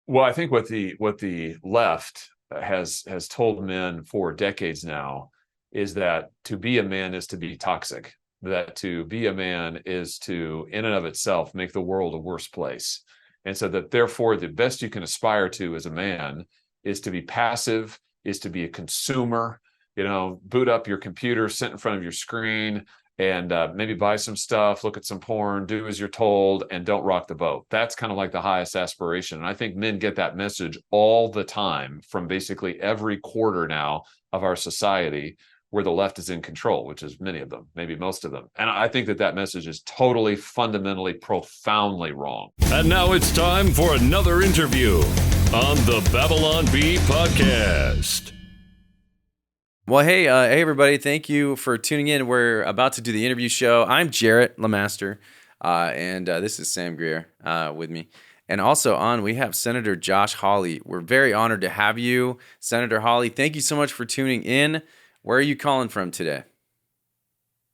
Well, I think what the left has told men for decades now is that to be a man is to be toxic. That to be a man is to, in and of itself, make the world a worse place. And so that therefore the best you can aspire to as a man is to be passive, is to be a consumer, boot up your computer, sit in front of your screen, and maybe buy some stuff, look at some porn, do as you're told, and don't rock the boat. That's kind of like the highest aspiration. And I think men get that message all the time from basically every quarter now of our society where the left is in control, which is many of them, maybe most of them. And I think that message is totally, fundamentally, profoundly wrong. And now it's time for another interview on the Babylon Bee podcast. Well, hey, everybody. Thank you for tuning in. We're about to do the interview show. I'm Jarrett Lemaster, and this is Sam Greer with me. And also we have Senator Josh Hawley. We're very honored to have you, Senator Hawley. Thank you so much for tuning in. Where are you calling from today?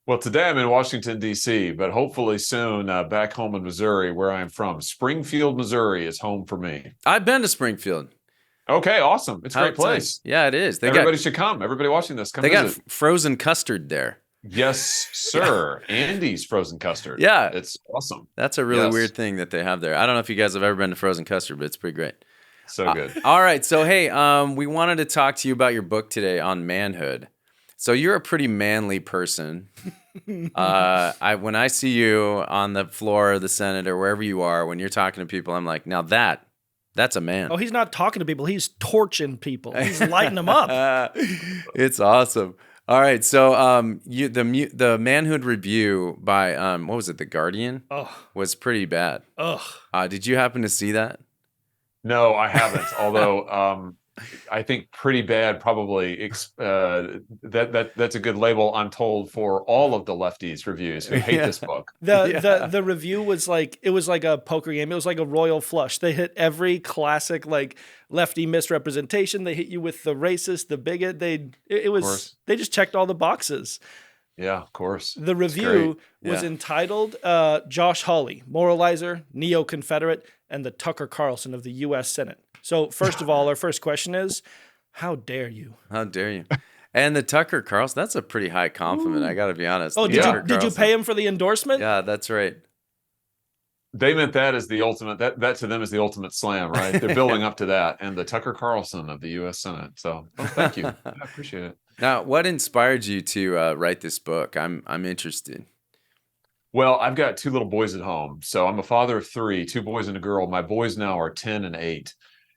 Well, today I'm in Washington, D.C., but hopefully soon back home in Missouri, where I'm from. Springfield, Missouri is home for me. I've been to Springfield. Okay, awesome. It's a great place. Yeah, it is. Everybody should come. Everybody watching this, come visit. They got frozen custard there. Yes, sir. Yeah. Andy's frozen custard. Yeah. It's awesome. That's a really weird thing that they have there. I don't know if you guys have ever been to frozen custard, but it's pretty great. So good. All right. So, hey, we wanted to talk to you about your book today on manhood. So you're a pretty manly person. When I see you on the floor of the Senate or wherever you are, when you're talking to people, I'm like, now that's a man. Oh, he's not talking to people. He's torching people. He's lighting them up. It's awesome. All right. So the Manhood review by, what was it, The Guardian? Was pretty bad. Did you happen to see that? No, I haven't. Although I think pretty bad probably that's a good label, I'm told, for all of the lefties reviews who hate this book. The review was like, it was like a poker game. It was like a royal flush. They hit every classic like lefty misrepresentation. They hit you with the racist, the bigot. They just checked all the boxes. Yeah, of course. The review was entitled Josh Hawley, Moraliser, Neo-Confederate, and the Tucker Carlson of the U.S. Senate. So first of all, our first question is, how dare you? How dare you? And the Tucker Carlson, that's a pretty high compliment. I got to be honest. Oh, did you pay him for the endorsement? Yeah, that's right. They meant that as the ultimate, that to them is the ultimate slam, right? They're building up to that. And the Tucker Carlson of the U.S. Senate. So thank you. I appreciate it. Now, what inspired you to write this book? I'm interested. Well, I've got two little boys at home. So I'm a father of three, two boys and a girl. My boys now are 10 and 8.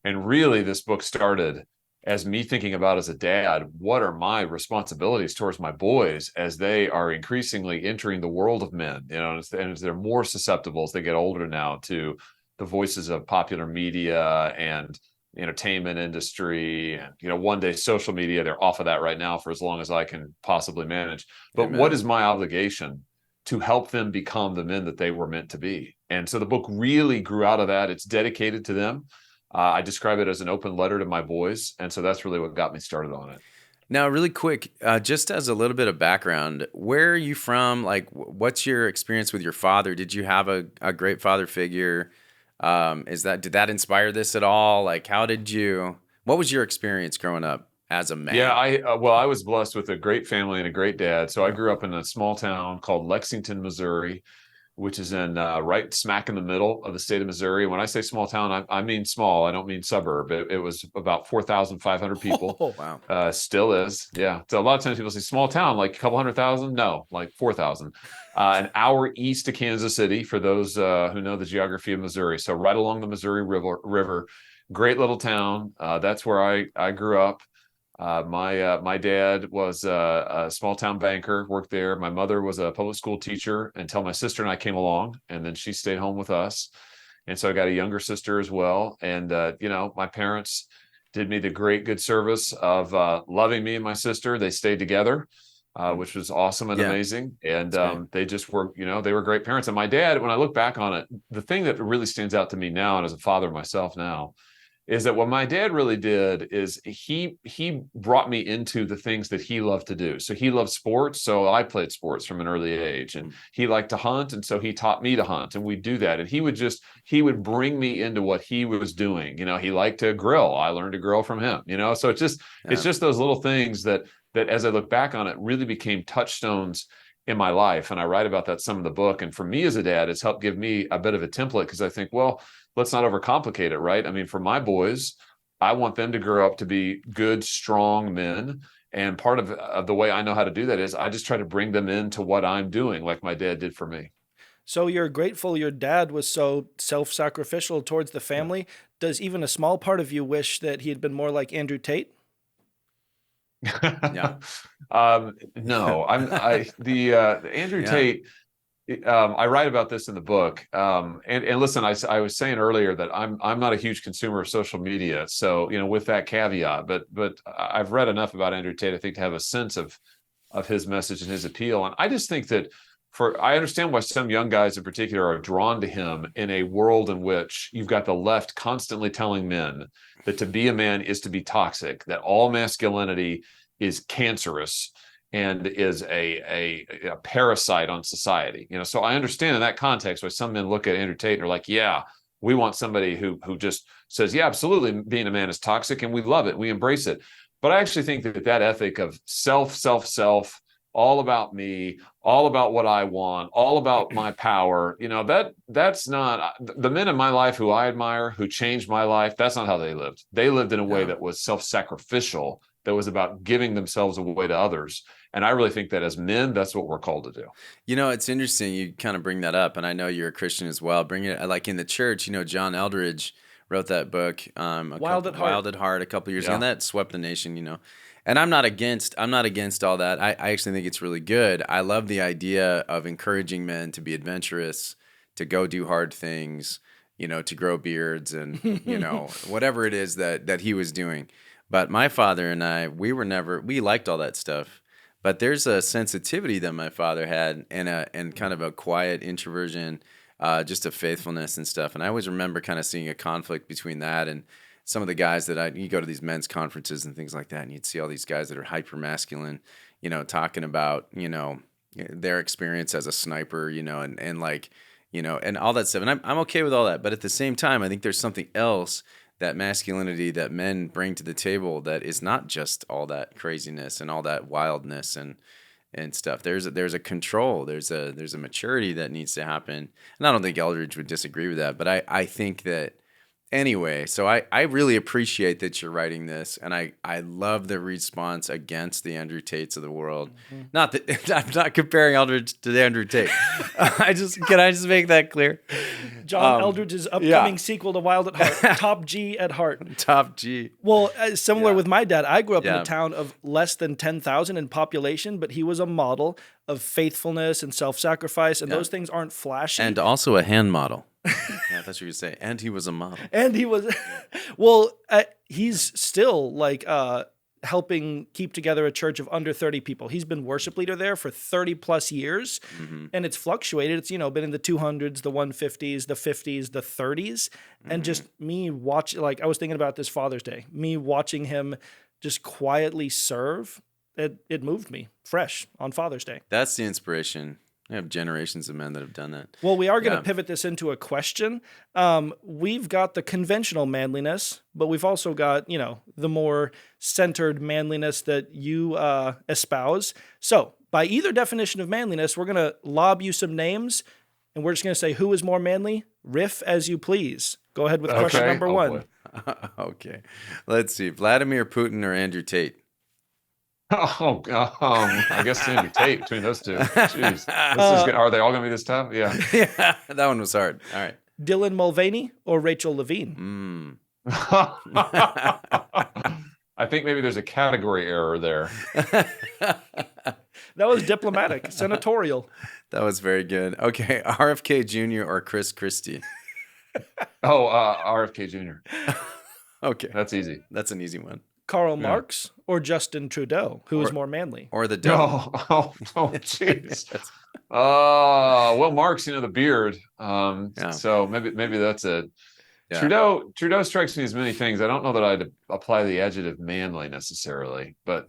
And really, this book started as me thinking about, as a dad, what are my responsibilities towards my boys as they are increasingly entering the world of men, and as they're more susceptible as they get older now to the voices of popular media and entertainment industry and, one day social media. They're off of that right now for as long as I can possibly manage. But Amen. What is my obligation to help them become the men that they were meant to be? And so the book really grew out of that. It's dedicated to them. I describe it as an open letter to my boys. And so that's really what got me started on it. Now, really quick, just as a little bit of background, where are you from? Like, what's your experience with your father? Did you have a great father figure? Did that inspire this at all? Like, what was your experience growing up as a man? Yeah, I was blessed with a great family and a great dad. So I grew up in a small town called Lexington, Missouri, which is in right smack in the middle of the state of Missouri. When I say small town, I mean small. I don't mean suburb. It was about 4,500 people. Oh, wow. Still is. Yeah. So a lot of times people say small town, like a couple 100,000. No, like 4,000. An hour east of Kansas City, for those who know the geography of Missouri. So right along the Missouri River. Great little town. That's where I grew up. My dad was a small town banker, worked there. My mother was a public school teacher until my sister and I came along, and then she stayed home with us. And so I got a younger sister as well. And, my parents did me the great good service of loving me and my sister. They stayed together, which was awesome and amazing. And they just were, they were great parents. And my dad, when I look back on it, the thing that really stands out to me now, and as a father myself now, is that what my dad really did is he brought me into the things that he loved to do. So he loved sports, so I played sports from an early age, and he liked to hunt, and so he taught me to hunt, and we'd do that. And he would bring me into what he was doing. He liked to grill. I learned to grill from him. So it's just those little things that as I look back on it really became touchstones in my life. And I write about that some in the book. And for me as a dad, it's helped give me a bit of a template, because I think, well, let's not overcomplicate it, right? I mean, for my boys, I want them to grow up to be good, strong men. And part of the way I know how to do that is I just try to bring them into what I'm doing, like my dad did for me. So you're grateful your dad was so self-sacrificial towards the family. Does even a small part of you wish that he had been more like Andrew Tate? Yeah. No, the Andrew Tate. I write about this in the book. And listen, I was saying earlier that I'm not a huge consumer of social media. So, with that caveat, but I've read enough about Andrew Tate, I think, to have a sense of his message and his appeal. And I just think that I understand why some young guys in particular are drawn to him in a world in which you've got the left constantly telling men that to be a man is to be toxic, that all masculinity is cancerous and is a parasite on society. So I understand in that context why some men look at Andrew Tate and are like, yeah, we want somebody who just says, yeah, absolutely, being a man is toxic, and we love it, we embrace it. But I actually think that ethic of self, all about me, all about what I want, all about my power, that's not the men in my life who I admire, who changed my life. That's not how they lived. They lived in a way that was self-sacrificial, that was about giving themselves away to others. And I really think that as men, that's what we're called to do. It's interesting you kind of bring that up, and I know you're a Christian as well. Bring it like in the church. John Eldredge wrote that book, Wild at Heart, a couple years ago, and that swept the nation. And I'm not against all that. I actually think it's really good. I love the idea of encouraging men to be adventurous, to go do hard things, to grow beards and, whatever it is that he was doing. But my father and I, we liked all that stuff. But there's a sensitivity that my father had and kind of a quiet introversion, just a faithfulness and stuff. And I always remember kind of seeing a conflict between that and some of the guys that you go to these men's conferences and things like that, and you'd see all these guys that are hyper masculine, talking about, their experience as a sniper, and like, and all that stuff. And I'm okay with all that. But at the same time, I think there's something else, that masculinity that men bring to the table, that is not just all that craziness and all that wildness and stuff. There's a control, there's a maturity that needs to happen. And I don't think Eldredge would disagree with that, but I think that anyway, so I really appreciate that you're writing this, and I love the response against the Andrew Tates of the world. Mm-hmm. Not that I'm not comparing Eldredge to the Andrew Tate. Can I just make that clear? John Eldredge's upcoming sequel to Wild at Heart, Top G at Heart. Top G. Well, similar with my dad, I grew up in a town of less than 10,000 in population, but he was a model of faithfulness and self-sacrifice, and those things aren't flashy. And also a hand model. Yeah, that's what you say. And he was a model. And he was, well, he's still like helping keep together a church of under 30 people. He's been worship leader there for 30 plus years, and it's fluctuated. It's, been in the 200s, the 150s, the 50s, the 30s. And just me I was thinking about this Father's Day, me watching him just quietly serve. It moved me fresh on Father's Day. That's the inspiration. I have generations of men that have done that. Well, we are going to pivot this into a question. We've got the conventional manliness, but we've also got, the more centered manliness that you espouse. So by either definition of manliness, we're going to lob you some names, and we're just going to say who is more manly. Riff as you please. Go ahead with question number one. Okay. Let's see. Vladimir Putin or Andrew Tate? I guess Andrew Tate between those two. Jeez. Are they all going to be this tough? Yeah. Yeah, that one was hard. All right. Dylan Mulvaney or Rachel Levine? I think maybe there's a category error there. That was diplomatic, senatorial. That was very good. Okay, RFK Jr. or Chris Christie? RFK Jr. Okay. That's easy. That's an easy one. Karl Marx or Justin Trudeau? Who is more manly? Or the devil? Jeez. Well, Marx, the beard. So maybe that's a Yeah. Trudeau strikes me as many things. I don't know that I'd apply the adjective manly necessarily, but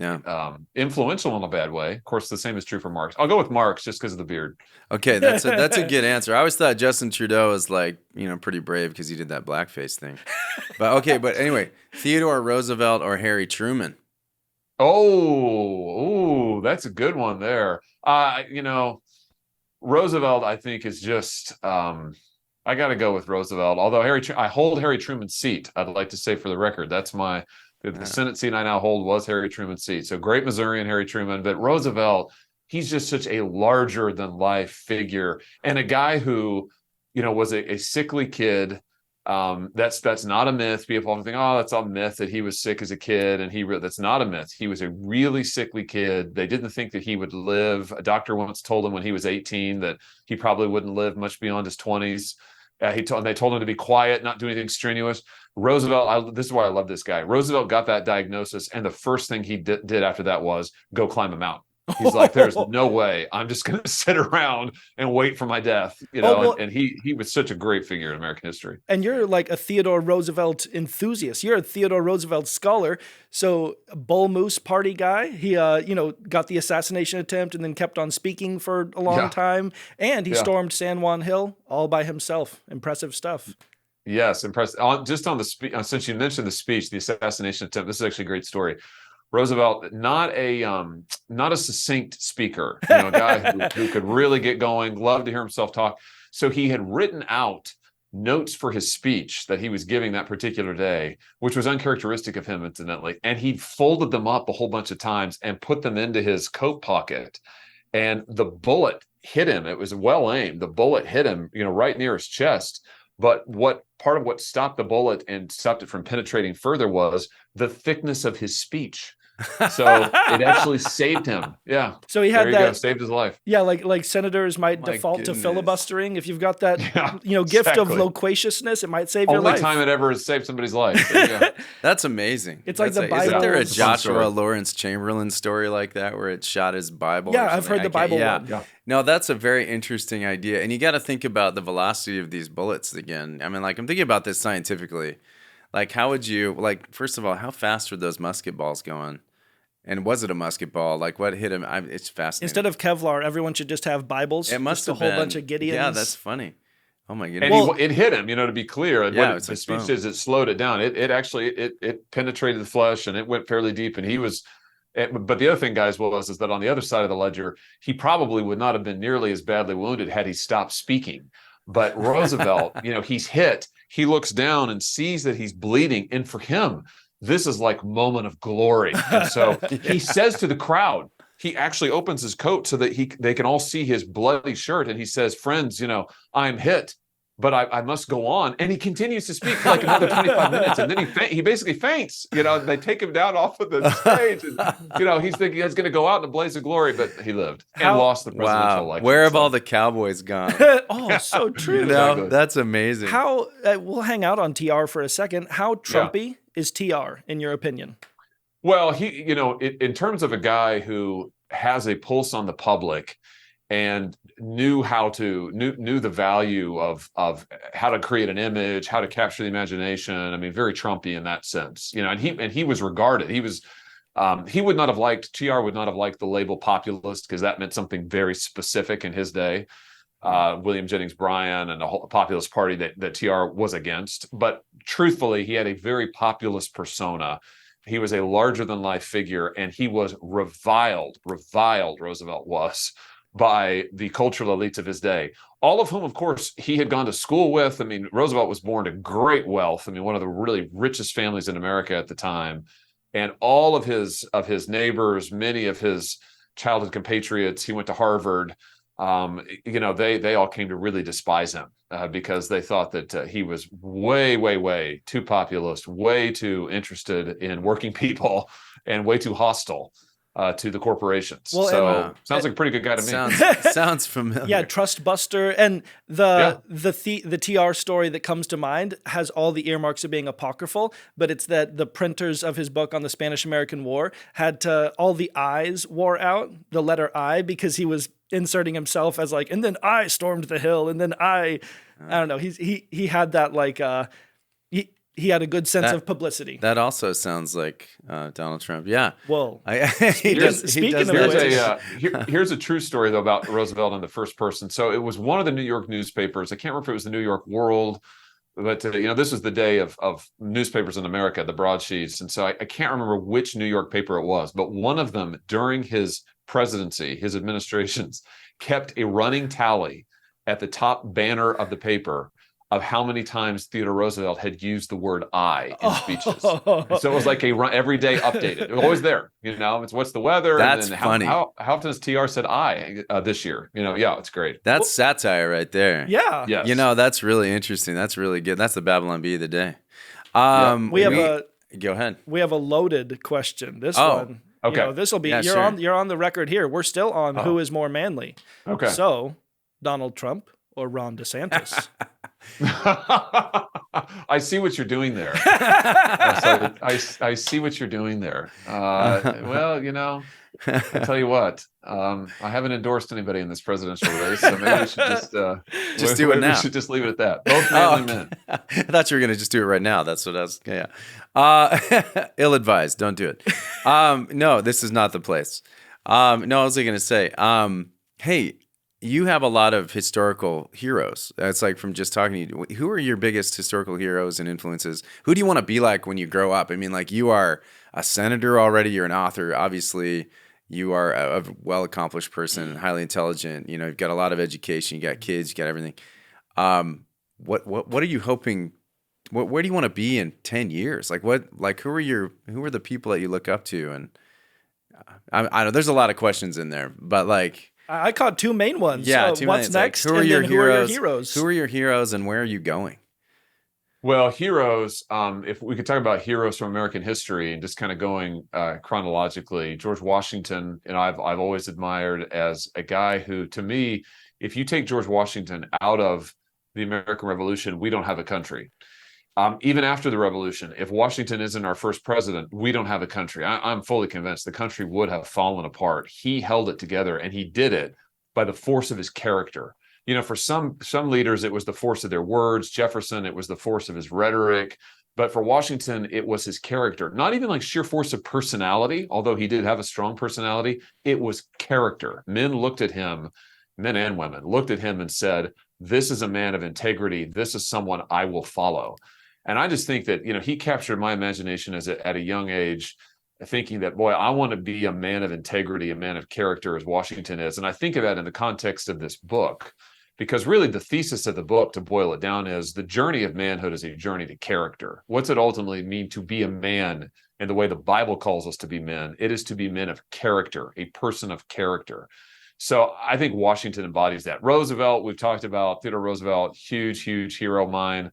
influential in a bad way. Of course, the same is true for Marx. I'll go with Marx just because of the beard. Okay, that's a good answer. I always thought Justin Trudeau was like, pretty brave because he did that blackface thing. But anyway, Theodore Roosevelt or Harry Truman? Oh, that's a good one there. Roosevelt, I think, is just I got to go with Roosevelt. Although I hold Harry Truman's seat. I'd like to say for the record, that's the Senate seat I now hold was Harry Truman's seat. So great Missourian Harry Truman, but Roosevelt, he's just such a larger than life figure and a guy who, was a sickly kid. That's not a myth. People often think, oh, that's a myth that he was sick as a kid, and that's not a myth. He was a really sickly kid. They didn't think that he would live. A doctor once told him when he was 18 that he probably wouldn't live much beyond his 20s. They told him to be quiet, not do anything strenuous. Roosevelt, this is why I love this guy. Roosevelt got that diagnosis, and the first thing he did after that was go climb a mountain. He's like, there's no way I'm just going to sit around and wait for my death, and he was such a great figure in American history. And you're like a Theodore Roosevelt enthusiast. You're a Theodore Roosevelt scholar. So Bull Moose party guy, he, got the assassination attempt and then kept on speaking for a long time. And he stormed San Juan Hill all by himself. Impressive stuff. Yes, impressive. Just on the since you mentioned the speech, the assassination attempt, this is actually a great story. Roosevelt, not a succinct speaker, a guy who could really get going, loved to hear himself talk. So he had written out notes for his speech that he was giving that particular day, which was uncharacteristic of him, incidentally. And he folded them up a whole bunch of times and put them into his coat pocket. And the bullet hit him. It was well aimed. The bullet hit him, right near his chest. But part of what stopped the bullet and stopped it from penetrating further was the thickness of his speech. So it actually saved him. Yeah. So he had saved his life. Yeah, like senators might default to filibustering. If you've got that, gift of loquaciousness, it might save your life. Only time it ever has saved somebody's life. Yeah. That's amazing. It's like the Bible. Isn't there a Joshua Lawrence Chamberlain story like that where it shot his Bible? Yeah, I've heard the Bible one. Yeah. No, that's a very interesting idea. And you got to think about the velocity of these bullets again. I mean, I'm thinking about this scientifically. How would you, first of all, how fast were those musket balls going? And was it a musket ball? What hit him? It's fascinating. Instead of Kevlar, everyone should just have Bibles. It must have been a whole bunch of Gideons. Yeah, that's funny. Oh my goodness! And it hit him. To be clear, and what the speech is, it slowed it down. It actually penetrated the flesh and it went fairly deep. And he was. But the other thing, guys, is that on the other side of the ledger, he probably would not have been nearly as badly wounded had he stopped speaking. But Roosevelt, he's hit. He looks down and sees that he's bleeding, and for him, this is like moment of glory. And so he says to the crowd, he actually opens his coat so that they can all see his bloody shirt. And he says, friends, I'm hit, but I must go on. And he continues to speak for another 25 minutes. And then he basically faints, they take him down off of the stage. And, he's thinking he's going to go out in a blaze of glory, but he lived and lost the presidential election. Where have all the cowboys gone? Oh, so true. Exactly. That's amazing. How we'll hang out on TR for a second. How Trumpy is TR in your opinion? Well, he, in terms of a guy who has a pulse on the public and knew the value of how to create an image, how to capture the imagination. I mean, very Trumpy in that sense, and he was regarded. He was, TR would not have liked the label populist because that meant something very specific in his day. William Jennings Bryan and a whole populist party that TR was against. But truthfully, he had a very populist persona. He was a larger than life figure, and he was reviled, Roosevelt was, by the cultural elites of his day, all of whom, of course, he had gone to school with. I mean, Roosevelt was born to great wealth. I mean, one of the really richest families in America at the time. And all of his neighbors, many of his childhood compatriots, he went to Harvard. They all came to really despise him because they thought that he was way, way, way too populist, way too interested in working people, and way too hostile to the corporations. Well, sounds like a pretty good guy to me. Sounds familiar. Yeah, trust buster. And the TR story that comes to mind has all the earmarks of being apocryphal, but it's that the printers of his book on the Spanish-American War had all the I's wore out, the letter I, because he was inserting himself as and then I stormed the hill, and then I don't know. He had that he had a good sense of publicity. That also sounds like Donald Trump. Yeah. Well, here's a true story though about Roosevelt in the first person. So it was one of the New York newspapers. I can't remember if it was the New York World, but this was the day of newspapers in America, the broadsheets. And so I can't remember which New York paper it was, but one of them during his presidency, his administrations, kept a running tally at the top banner of the paper of how many times Theodore Roosevelt had used the word "I" in speeches. So it was like every day updated. It was always there. It's what's the weather. That's and then funny. How often has TR said "I" this year? Yeah, it's great. That's satire right there. Yeah. Yes. That's really interesting. That's really good. That's the Babylon Bee of the day. Go ahead. We have a loaded question. This one. Okay. This will be you're on the record here. We're still on who is more manly. Okay. So, Donald Trump or Ron DeSantis? I see what you're doing there. I see what you're doing there. Well, I tell you what, I haven't endorsed anybody in this presidential race, so maybe we should just do it now. We should just leave it at that. Both manly men. I thought you were going to just do it right now. That's what I was. Yeah. Ill-advised. Don't do it. No, this is not the place. No, I was going to say, hey, you have a lot of historical heroes. It's like from just talking to you. Who are your biggest historical heroes and influences? Who do you want to be like when you grow up? I mean, like you are a senator already. You're an author. Obviously, you are a well-accomplished person, highly intelligent. You've got a lot of education. You got kids. You got everything. What are you hoping? Where do you want to be in 10 years? Like what? Like who are the people that you look up to? And I know there's a lot of questions in there, but like. I caught two main ones. Yeah, what's next? Like, who are your heroes? Who are your heroes, and where are you going? Well, heroes. If we could talk about heroes from American history and just kind of going chronologically, George Washington, I've always admired as a guy who, to me, if you take George Washington out of the American Revolution, we don't have a country. Even after the revolution, if Washington isn't our first president, we don't have a country. I'm fully convinced the country would have fallen apart. He held it together, and he did it by the force of his character. For some leaders, it was the force of their words. Jefferson, it was the force of his rhetoric. But for Washington, it was his character. Not even like sheer force of personality, although he did have a strong personality. It was character. Men looked at him, men and women, looked at him and said, this is a man of integrity. This is someone I will follow. And I just think that, he captured my imagination at a young age, thinking that, boy, I want to be a man of integrity, a man of character as Washington is. And I think of that in the context of this book, because really the thesis of the book, to boil it down, is the journey of manhood is a journey to character. What's it ultimately mean to be a man in the way the Bible calls us to be men? It is to be men of character, a person of character. So I think Washington embodies that. Roosevelt, we've talked about Theodore Roosevelt, huge, huge hero of mine.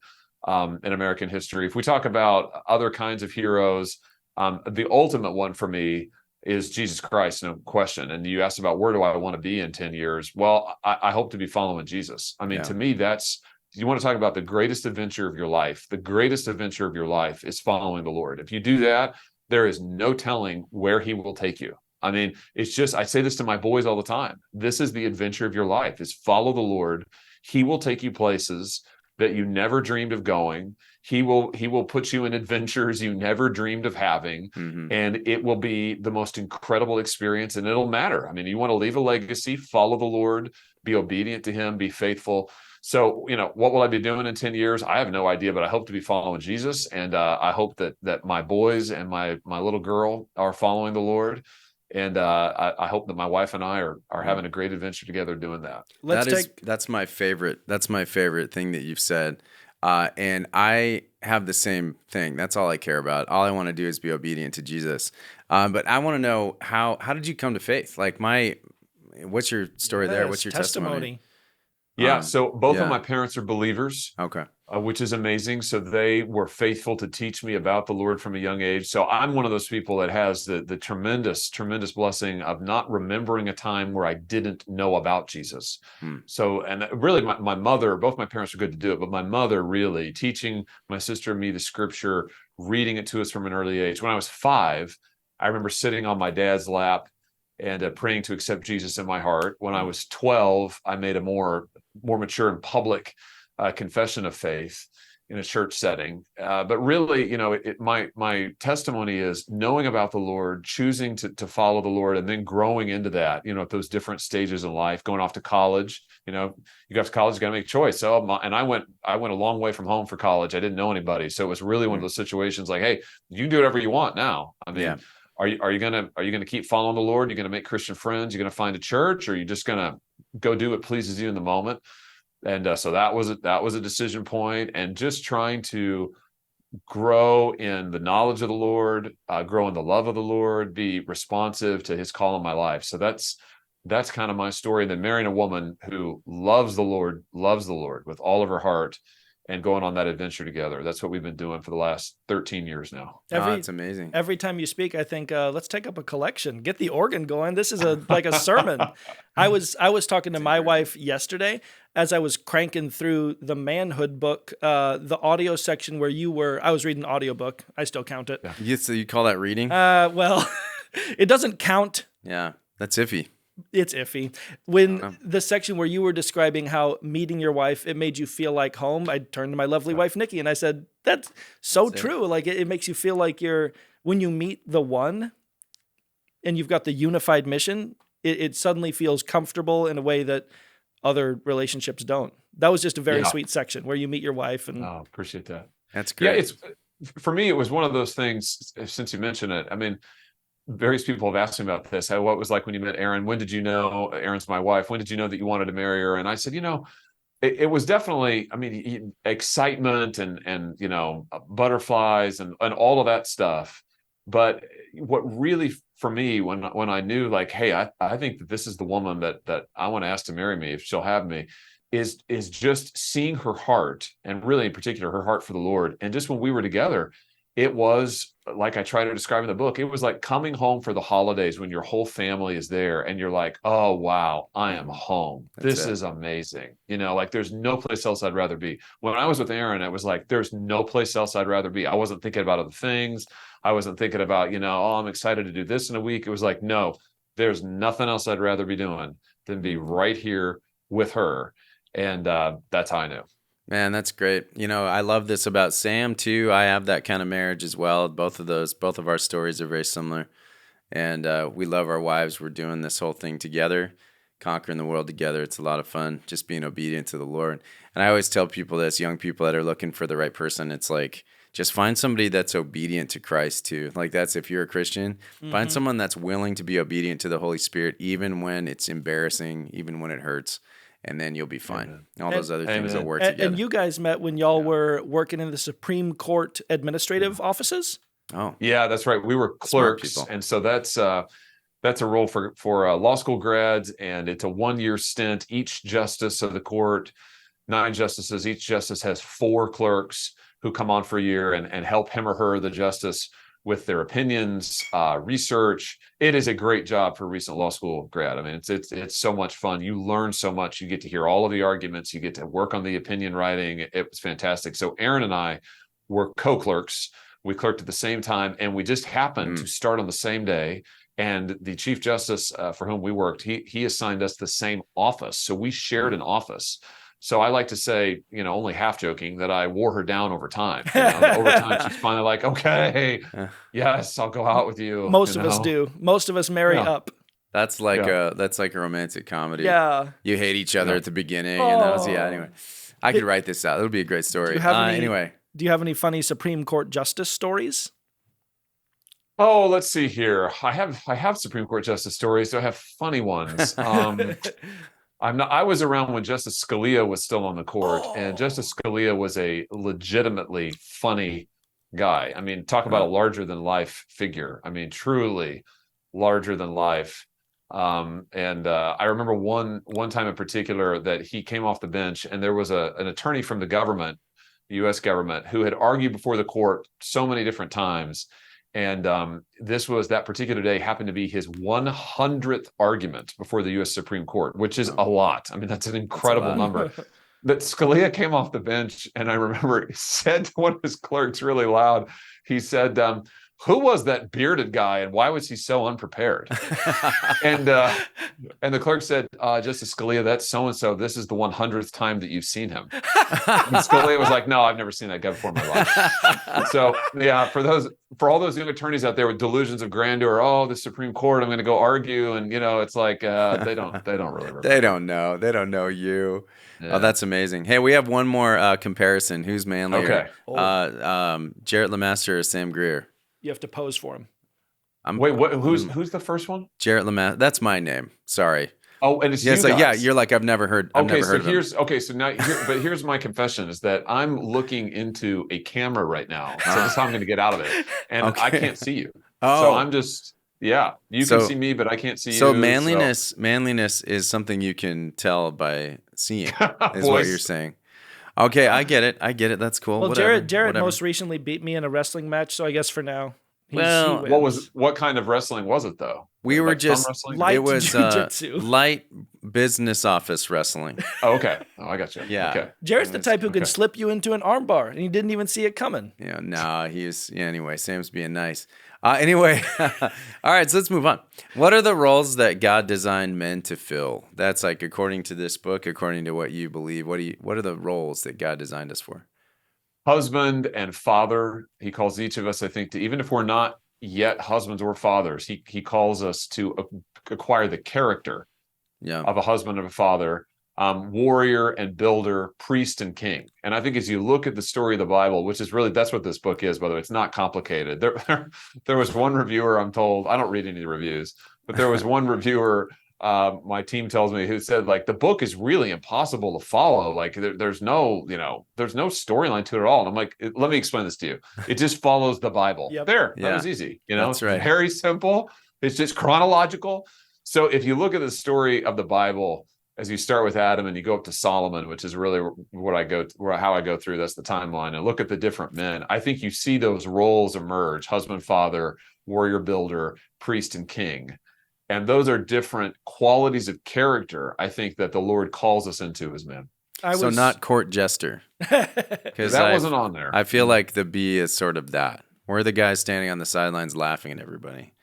In American history. If we talk about other kinds of heroes, the ultimate one for me is Jesus Christ, no question. And you asked about where do I want to be in 10 years? Well, I hope to be following Jesus. I mean, to me, you want to talk about the greatest adventure of your life. The greatest adventure of your life is following the Lord. If you do that, there is no telling where he will take you. I mean, it's just, I say this to my boys all the time. This is the adventure of your life, is follow the Lord. He will take you places that you never dreamed of going. He will put you in adventures you never dreamed of having. Mm-hmm. And it will be the most incredible experience, and it'll matter. I mean, you want to leave a legacy, follow the Lord, be obedient to him, be faithful. So, what will I be doing in 10 years? I have no idea, but I hope to be following Jesus. And I hope that my boys and my little girl are following the Lord. And I hope that my wife and I are having a great adventure together doing that. That's my favorite. That's my favorite thing that you've said. And I have the same thing. That's all I care about. All I want to do is be obedient to Jesus. But I want to know how did you come to faith? Like what's your story there? What's your testimony? Yeah. So both of my parents are believers. Okay. Which is amazing. So they were faithful to teach me about the Lord from a young age. So I'm one of those people that has the tremendous, tremendous blessing of not remembering a time where I didn't know about Jesus. So, and really my mother, both my parents are good to do it, but my mother really teaching my sister and me the scripture, reading it to us from an early age. When I was 5, I remember sitting on my dad's lap and praying to accept Jesus in my heart. When I was 12, I made a more mature and public confession of faith. in a church setting. But really, my testimony is knowing about the Lord, choosing to follow the Lord, and then growing into that, at those different stages in life, going off to college. You go off to college, you got to make a choice. And I went a long way from home for college. I didn't know anybody. So it was really one of those situations like, hey, you can do whatever you want now. I mean, are you gonna keep following the Lord? You're gonna make Christian friends? You're gonna find a church, or are you just gonna go do what pleases you in the moment? And so that was a decision point, and just trying to grow in the knowledge of the Lord, grow in the love of the Lord, be responsive to his call in my life. So that's kind of my story. And then marrying a woman who loves the Lord with all of her heart, and going on that adventure together. That's what we've been doing for the last 13 years now. It's amazing. Every time you speak, I think, let's take up a collection, get the organ going. This is like a sermon. I was talking to my wife yesterday as I was cranking through the Manhood book, the audio section where I was reading an audiobook. I still count it. So you call that reading? Well, it doesn't count. Yeah, that's iffy. It's iffy. When the section where you were describing how meeting your wife, it made you feel like home, I turned to my lovely wife, Nikki, and I said, that's so true. Like it makes you feel like when you meet the one and you've got the unified mission, it suddenly feels comfortable in a way that other relationships don't. That was just a very sweet section where you meet your wife. And appreciate that. That's great. Yeah, for me, it was one of those things, since you mentioned it. I mean, various people have asked me about this. What it was like when you met Erin? When did you know? Erin's my wife. When did you know that you wanted to marry her? And I said, it was definitely, excitement and butterflies and all of that stuff. But what really, for me, when I knew, like, hey, I think that this is the woman that I want to ask to marry me if she'll have me, is just seeing her heart, and really in particular her heart for the Lord. And just when we were together, it was like I try to describe in the book. It was like coming home for the holidays when your whole family is there and you're like, oh, wow, I am home. This is amazing. Like there's no place else I'd rather be. When I was with Erin, it was like, there's no place else I'd rather be. I wasn't thinking about other things. I wasn't thinking about, I'm excited to do this in a week. It was like, no, there's nothing else I'd rather be doing than be right here with her. And that's how I knew. Man, that's great. I love this about Sam too. I have that kind of marriage as well. Both of our stories are very similar. And we love our wives. We're doing this whole thing together, conquering the world together. It's a lot of fun, just being obedient to the Lord. And I always tell people this, young people that are looking for the right person, it's like, just find somebody that's obedient to Christ too. Like that's, if you're a Christian, find someone that's willing to be obedient to the Holy Spirit, even when it's embarrassing, even when it hurts. And then you'll be fine. All those other things will work together. And you guys met when y'all were working in the Supreme Court administrative offices? Oh, yeah, that's right. We were clerks, and so that's a role for law school grads, and it's a 1-year stint. Each justice of the court, 9 justices. Each justice has 4 clerks who come on for a year and help him or her, the justice, with their opinions, research. It is a great job for a recent law school grad. I mean, it's so much fun. You learn so much. You get to hear all of the arguments. You get to work on the opinion writing. It was fantastic. So Erin and I were co-clerks. We clerked at the same time, and we just happened to start on the same day. And the Chief Justice for whom we worked, he assigned us the same office. So we shared an office. So I like to say, only half joking, that I wore her down over time. Over time, she's finally like, okay, yes, I'll go out with you. Most of us do. Most of us marry up. That's like a romantic comedy. Yeah. You hate each other at the beginning, and that was anyway. I could write this out. It'll be a great story. Do you have any funny Supreme Court justice stories? Oh, let's see here. I have Supreme Court justice stories. So I have funny ones. I was around when Justice Scalia was still on the court, and Justice Scalia was a legitimately funny guy. I mean, talk about a larger than life figure. I mean, truly larger than life. And I remember one time in particular that he came off the bench, and there was an attorney from the government, the U.S. government, who had argued before the court so many different times. And that particular day happened to be his 100th argument before the U.S. Supreme Court, which is a lot. I mean, that's an incredible number. That Scalia came off the bench, and I remember he said to one of his clerks really loud, he said, who was that bearded guy and why was he so unprepared? and the clerk said, Justice Scalia, that's so-and-so. This is the 100th time that you've seen him. And Scalia was like, no, I've never seen that guy before in my life. So yeah, for all those young attorneys out there with delusions of grandeur, oh, the Supreme Court, I'm going to go argue. And it's like, they don't really remember. They don't know you. Yeah. Oh, that's amazing. Hey, we have one more comparison. Who's manlier? Okay. Jarrett LeMaster or Sam Greer? You have to pose for him. Wait, what? Who's the first one? Jarrett LeMaster. That's my name. Sorry. Oh, and it's you guys. Yeah, you're like, I've never heard of him. So now here's my confession is that I'm looking into a camera right now. So that's how I'm going to get out of it. And I can't see you. Oh. So I'm just, you can see me, but I can't see you. So manliness is something you can tell by seeing, is what you're saying. Okay, I get it. That's cool. Well, Jarrett most recently beat me in a wrestling match, so I guess for now, he wins. What kind of wrestling was it though? We were just light jiu-jitsu. Light business office wrestling. Oh, okay. Oh, I got you. Yeah. Okay. Jarrett's the type who can slip you into an armbar, and he didn't even see it coming. Yeah, no, anyway, Sam's being nice. Anyway, all right, so let's move on. What are the roles that God designed men to fill? That's like, according to this book, according to what you believe, what are the roles that God designed us for? Husband and father. He calls each of us, I think, to, even if we're not yet husbands or fathers, he calls us to acquire the character of a husband and a father, warrior and builder, priest and king. And I think as you look at the story of the Bible, which is really, that's what this book is, by the way, it's not complicated. There was one reviewer, I'm told, I don't read any reviews, but there was one reviewer, my team tells me, who said, like, the book is really impossible to follow. Like there's no storyline to it at all. And I'm like, let me explain this to you. It just follows the Bible. Yep. That was easy. That's right. Very simple. It's just chronological. So if you look at the story of the Bible, as you start with Adam and you go up to Solomon, which is really how I go through, that's the timeline, and look at the different men, I think you see those roles emerge: husband, father, warrior, builder, priest, and king. And those are different qualities of character, I think, that the Lord calls us into as men. So not court jester. Because that wasn't on there. I feel like the B is sort of that. We're the guys standing on the sidelines laughing at everybody.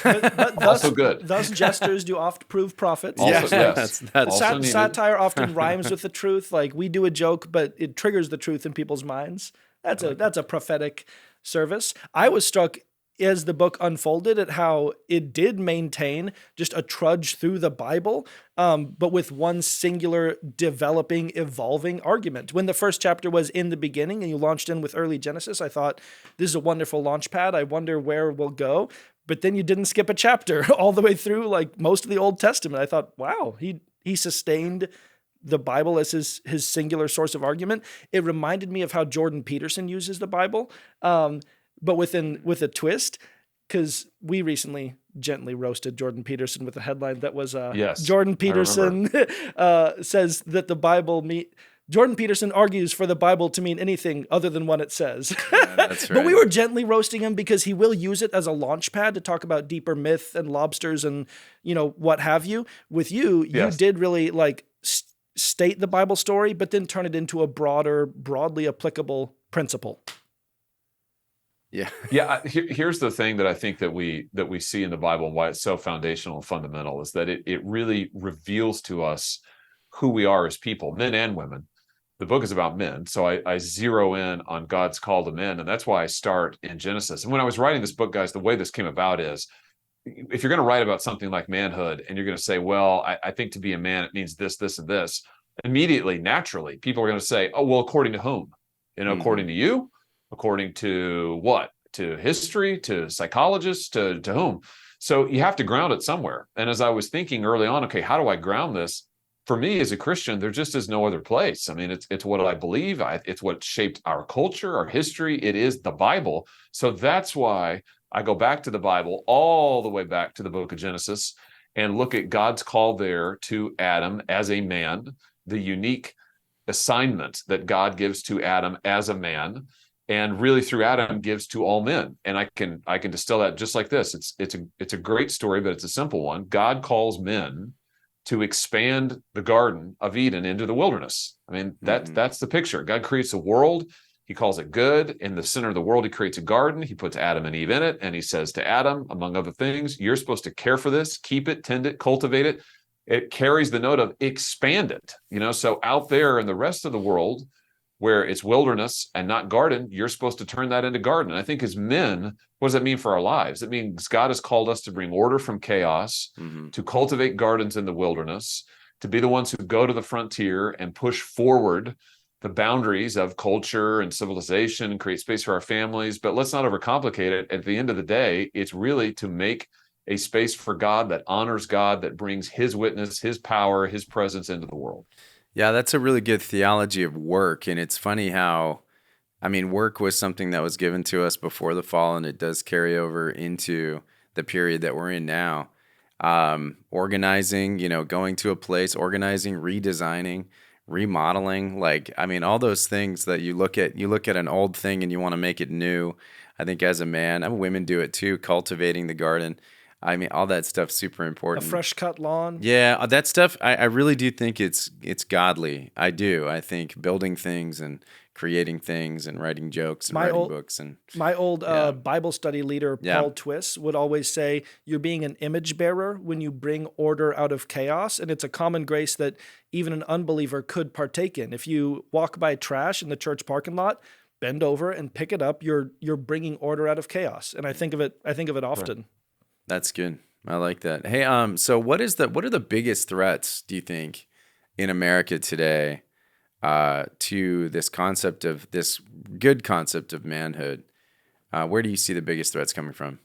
But also good. Thus jesters do oft prove prophets. Also, yes. That's satire often rhymes with the truth. Like, we do a joke, but it triggers the truth in people's minds. That's a prophetic service. I was struck as the book unfolded at how it did maintain just a trudge through the Bible, but with one singular developing, evolving argument. When the first chapter was in the beginning and you launched in with early Genesis, I thought, this is a wonderful launch pad. I wonder where we'll go. But then you didn't skip a chapter all the way through, like most of the Old Testament. I thought, wow, he sustained the Bible as his singular source of argument. It reminded me of how Jordan Peterson uses the Bible, but with a twist, because we recently gently roasted Jordan Peterson with a headline that was Jordan Peterson says that the Bible Jordan Peterson argues for the Bible to mean anything other than what it says. Yeah, that's right. But we were gently roasting him because he will use it as a launch pad to talk about deeper myth and lobsters and, what have you. With you did really state the Bible story, but then turn it into a broadly applicable principle. Yeah. Here's the thing that I think that we see in the Bible and why it's so foundational and fundamental is that it really reveals to us who we are as people, men and women. The book is about men, so I zero in on God's call to men, and that's why I start in Genesis. And when I was writing this book, guys, the way this came about is, if you're going to write about something like manhood, and you're going to say, well, I think to be a man, it means this, this, and this, immediately, naturally, people are going to say, oh, well, according to whom? According to you? According to what? To history? To psychologists? To whom? So you have to ground it somewhere. And as I was thinking early on, okay, how do I ground this? For me as a Christian, there just is no other place. I mean, it's what I believe. It's what shaped our culture, our history. It is the Bible. So that's why I go back to the Bible, all the way back to the book of Genesis, and look at God's call there to Adam as a man, the unique assignment that God gives to Adam as a man, and really through Adam gives to all men. And I can distill that just like this. It's a great story, but it's a simple one. God calls men to expand the Garden of Eden into the wilderness. I mean, that's the picture. God creates a world. He calls it good. In the center of the world, he creates a garden. He puts Adam and Eve in it. And he says to Adam, among other things, you're supposed to care for this, keep it, tend it, cultivate it. It carries the note of expand it. So out there in the rest of the world, where it's wilderness and not garden, you're supposed to turn that into garden. And I think as men, what does that mean for our lives? It means God has called us to bring order from chaos, to cultivate gardens in the wilderness, to be the ones who go to the frontier and push forward the boundaries of culture and civilization and create space for our families. But let's not overcomplicate it. At the end of the day, it's really to make a space for God that honors God, that brings his witness, his power, his presence into the world. Yeah, that's a really good theology of work. And it's funny how, work was something that was given to us before the fall, and it does carry over into the period that we're in now. Organizing, going to a place, organizing, redesigning, remodeling, all those things that you look at an old thing and you want to make it new. I think as a man, women do it too, cultivating the garden. All that stuff's super important. A fresh cut lawn. Yeah, that stuff, I really do think it's godly. I do. I think building things and creating things and writing jokes and writing books. And my old Bible study leader, Paul Twiss, would always say, you're being an image bearer when you bring order out of chaos. And it's a common grace that even an unbeliever could partake in. If you walk by trash in the church parking lot, bend over and pick it up. You're bringing order out of chaos. And I think of it often. Right. That's good. I like that. Hey, so what are the biggest threats, do you think, in America today to this good concept of manhood? Where do you see the biggest threats coming from?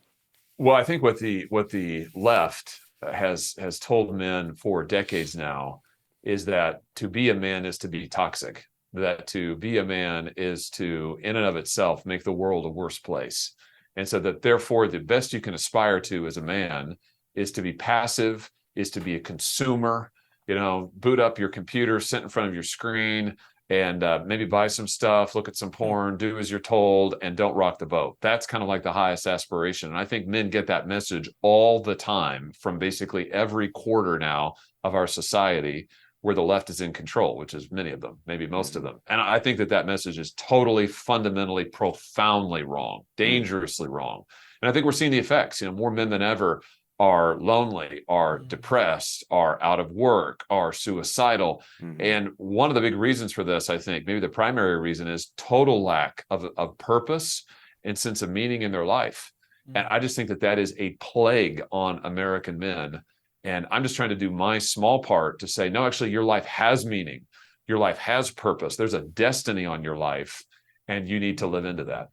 Well, I think what the left has told men for decades now is that to be a man is to be toxic, that to be a man is to, in and of itself, make the world a worse place. And so that therefore the best you can aspire to as a man is to be passive, is to be a consumer, boot up your computer, sit in front of your screen and maybe buy some stuff, look at some porn, do as you're told, and don't rock the boat. That's kind of like the highest aspiration. And I think men get that message all the time from basically every quarter now of our society where the left is in control, which is many of them, maybe most of them. And I think that message is totally, fundamentally, profoundly wrong, dangerously wrong. And I think we're seeing the effects. More men than ever are lonely, are depressed, are out of work, are suicidal. And one of the big reasons for this, I think, maybe the primary reason, is total lack of purpose and sense of meaning in their life. And I just think that is a plague on American men. And I'm just trying to do my small part to say, no, actually, your life has meaning. Your life has purpose. There's a destiny on your life, and you need to live into that.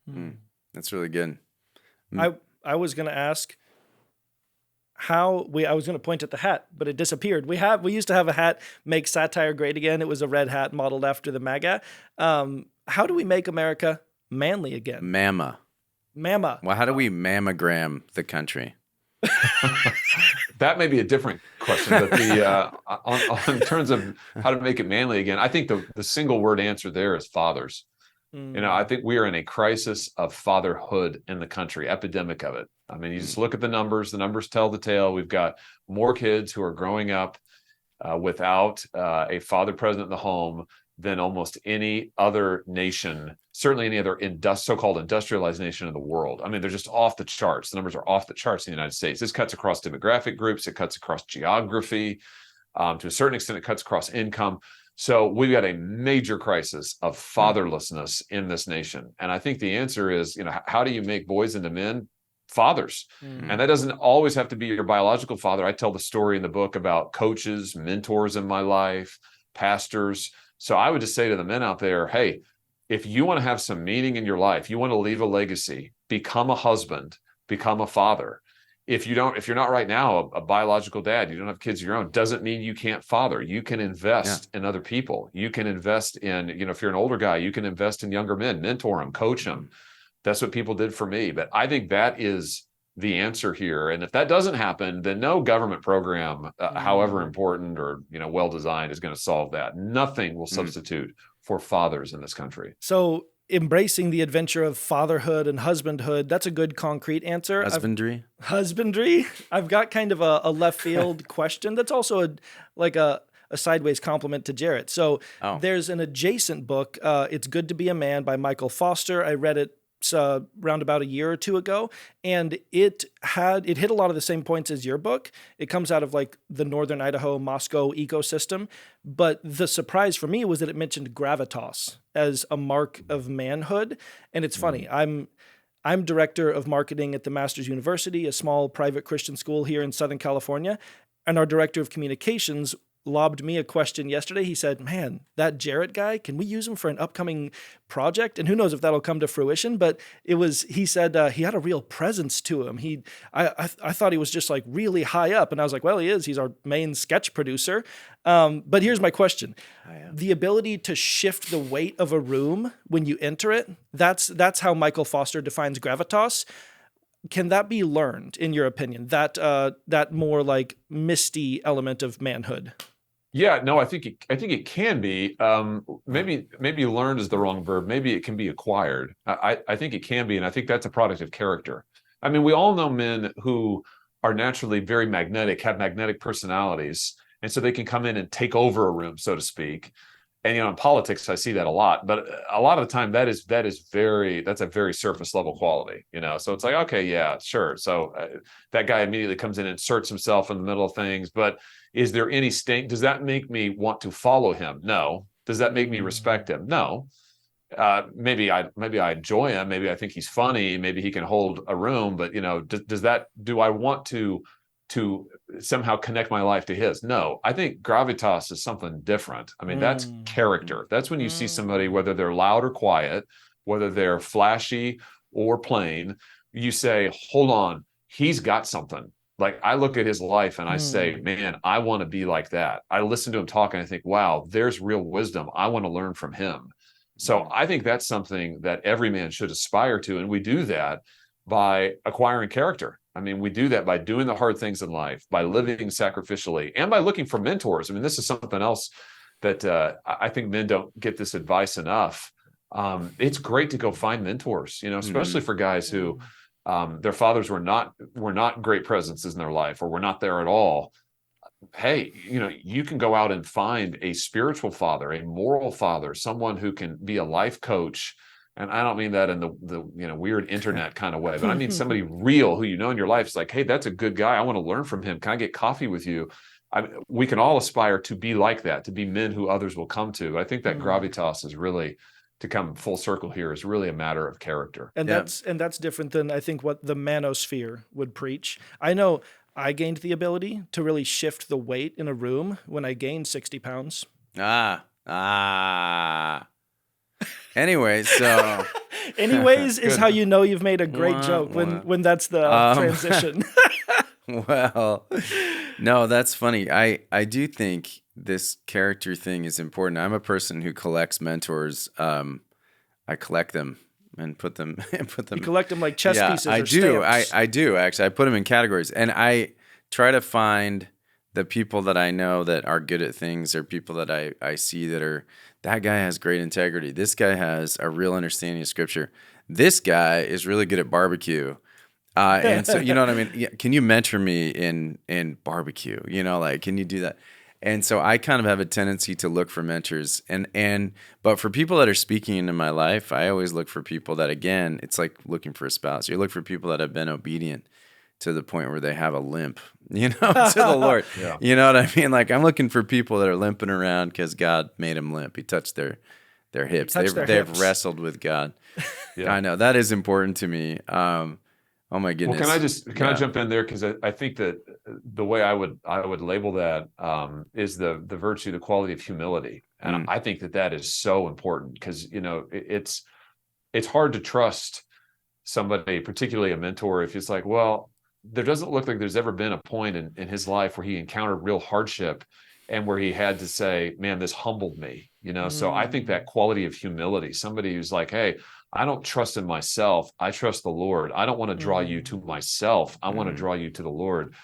That's really good. I was going to ask I was going to point at the hat, but it disappeared. We used to have a hat, Make Satire Great Again. It was a red hat modeled after the MAGA. How do we make America manly again? Mama. Well, how do we mammogram the country? That may be a different question, but on terms of how to make it manly again, I think the single word answer there is fathers. I think we are in a crisis of fatherhood in the country, epidemic of it. You just look at the numbers tell the tale. We've got more kids who are growing up without a father present in the home than almost any other nation, certainly any other so-called industrialized nation in the world. They're just off the charts. The numbers are off the charts in the United States. This cuts across demographic groups. It cuts across geography. To a certain extent, it cuts across income. So we've got a major crisis of fatherlessness in this nation. And I think the answer is, how do you make boys into men? Fathers. And that doesn't always have to be your biological father. I tell the story in the book about coaches, mentors in my life, pastors. So I would just say to the men out there, hey, if you want to have some meaning in your life, you want to leave a legacy, become a husband, become a father. If you're not right now a biological dad, you don't have kids of your own, doesn't mean you can't father. You can invest in other people. You can invest in, if you're an older guy, you can invest in younger men, mentor them, coach them. That's what people did for me. But I think that is the answer here. And if that doesn't happen, then no government program, however important or well-designed, is going to solve that. Nothing will substitute for fathers in this country. So embracing the adventure of fatherhood and husbandhood, that's a good concrete answer. Husbandry. I've got kind of a left field question that's also a sideways compliment to Jarrett. So there's an adjacent book, It's Good to Be a Man by Michael Foster. I read it around about a year or two ago, and it hit a lot of the same points as your book. It comes out of like the Northern Idaho, Moscow ecosystem. But the surprise for me was that it mentioned gravitas as a mark of manhood. And it's funny. I'm director of marketing at the Masters University, a small private Christian school here in Southern California. And our director of communications lobbed me a question yesterday. He said, man, that Jarrett guy, can we use him for an upcoming project? And who knows if that'll come to fruition, but he said he had a real presence to him. I thought he was just like really high up. And I was like, well, he is. He's our main sketch producer. But here's my question. The ability to shift the weight of a room when you enter it, that's how Michael Foster defines gravitas. Can that be learned, in your opinion? That more like misty element of manhood? Yeah, no, I think it can be. Maybe learned is the wrong verb. Maybe it can be acquired. I think it can be, and I think that's a product of character. I mean, we all know men who are naturally very magnetic, have magnetic personalities, and so they can come in and take over a room, so to speak. And in politics, I see that a lot. But a lot of the time, that's a very surface level quality. So it's like, okay, yeah, sure. So that guy immediately comes in and inserts himself in the middle of things. But is there any stink? Does that make me want to follow him? No. Does that make me respect him? No. Maybe I enjoy him. Maybe I think he's funny. Maybe he can hold a room. But do I want to somehow connect my life to his? No. I think gravitas is something different. I mean, that's character. That's when you see somebody, whether they're loud or quiet, whether they're flashy or plain, you say, hold on, he's got something. Like, I look at his life and I say, man, I want to be like that. I listen to him talk and I think, wow, there's real wisdom. I want to learn from him. So I think that's something that every man should aspire to. And we do that by acquiring character. I mean, we do that by doing the hard things in life, by living sacrificially, and by looking for mentors. I mean, this is something else that I think men don't get this advice enough. It's great to go find mentors, especially for guys who their fathers were not great presences in their life, or were not there at all. Hey, you can go out and find a spiritual father, a moral father, someone who can be a life coach. And I don't mean that in the weird internet kind of way, but I mean somebody real who in your life is like, hey, that's a good guy. I want to learn from him. Can I get coffee with you? We can all aspire to be like that, to be men who others will come to. I think that gravitas is really, to come full circle here, is really a matter of character. And that's different than I think what the manosphere would preach. I know I gained the ability to really shift the weight in a room when I gained 60 pounds. Anyways, so anyways is how you know you've made a great joke when that's the transition. Well, no, that's funny. I do think this character thing is important. I'm a person who collects mentors. I collect them and put them. You collect them like chess pieces. I or do. Stamps. I do actually. I put them in categories, and I try to find the people that I know that are good at things, or people that I see that guy has great integrity. This guy has a real understanding of scripture. This guy is really good at barbecue. And so, you know what I mean? Yeah, can you mentor me in barbecue? Can you do that? And so I kind of have a tendency to look for mentors. But for people that are speaking into my life, I always look for people that, again, it's like looking for a spouse. You look for people that have been obedient to the point where they have a limp, to the Lord. Yeah. You know what I mean? Like, I'm looking for people that are limping around because God made them limp. He touched their hips. They've wrestled with God. Yeah. I know that is important to me. Oh my goodness. Well, can I jump in there? Because I think that the way I would label that is the virtue, the quality of humility. And I think that is so important, because, it's hard to trust somebody, particularly a mentor, if it's like, well, there doesn't look like there's ever been a point in his life where he encountered real hardship and where he had to say, man, this humbled me, So I think that quality of humility, somebody who's like, hey, I don't trust in myself. I trust the Lord. I don't want to draw you to myself. I want to draw you to the Lord.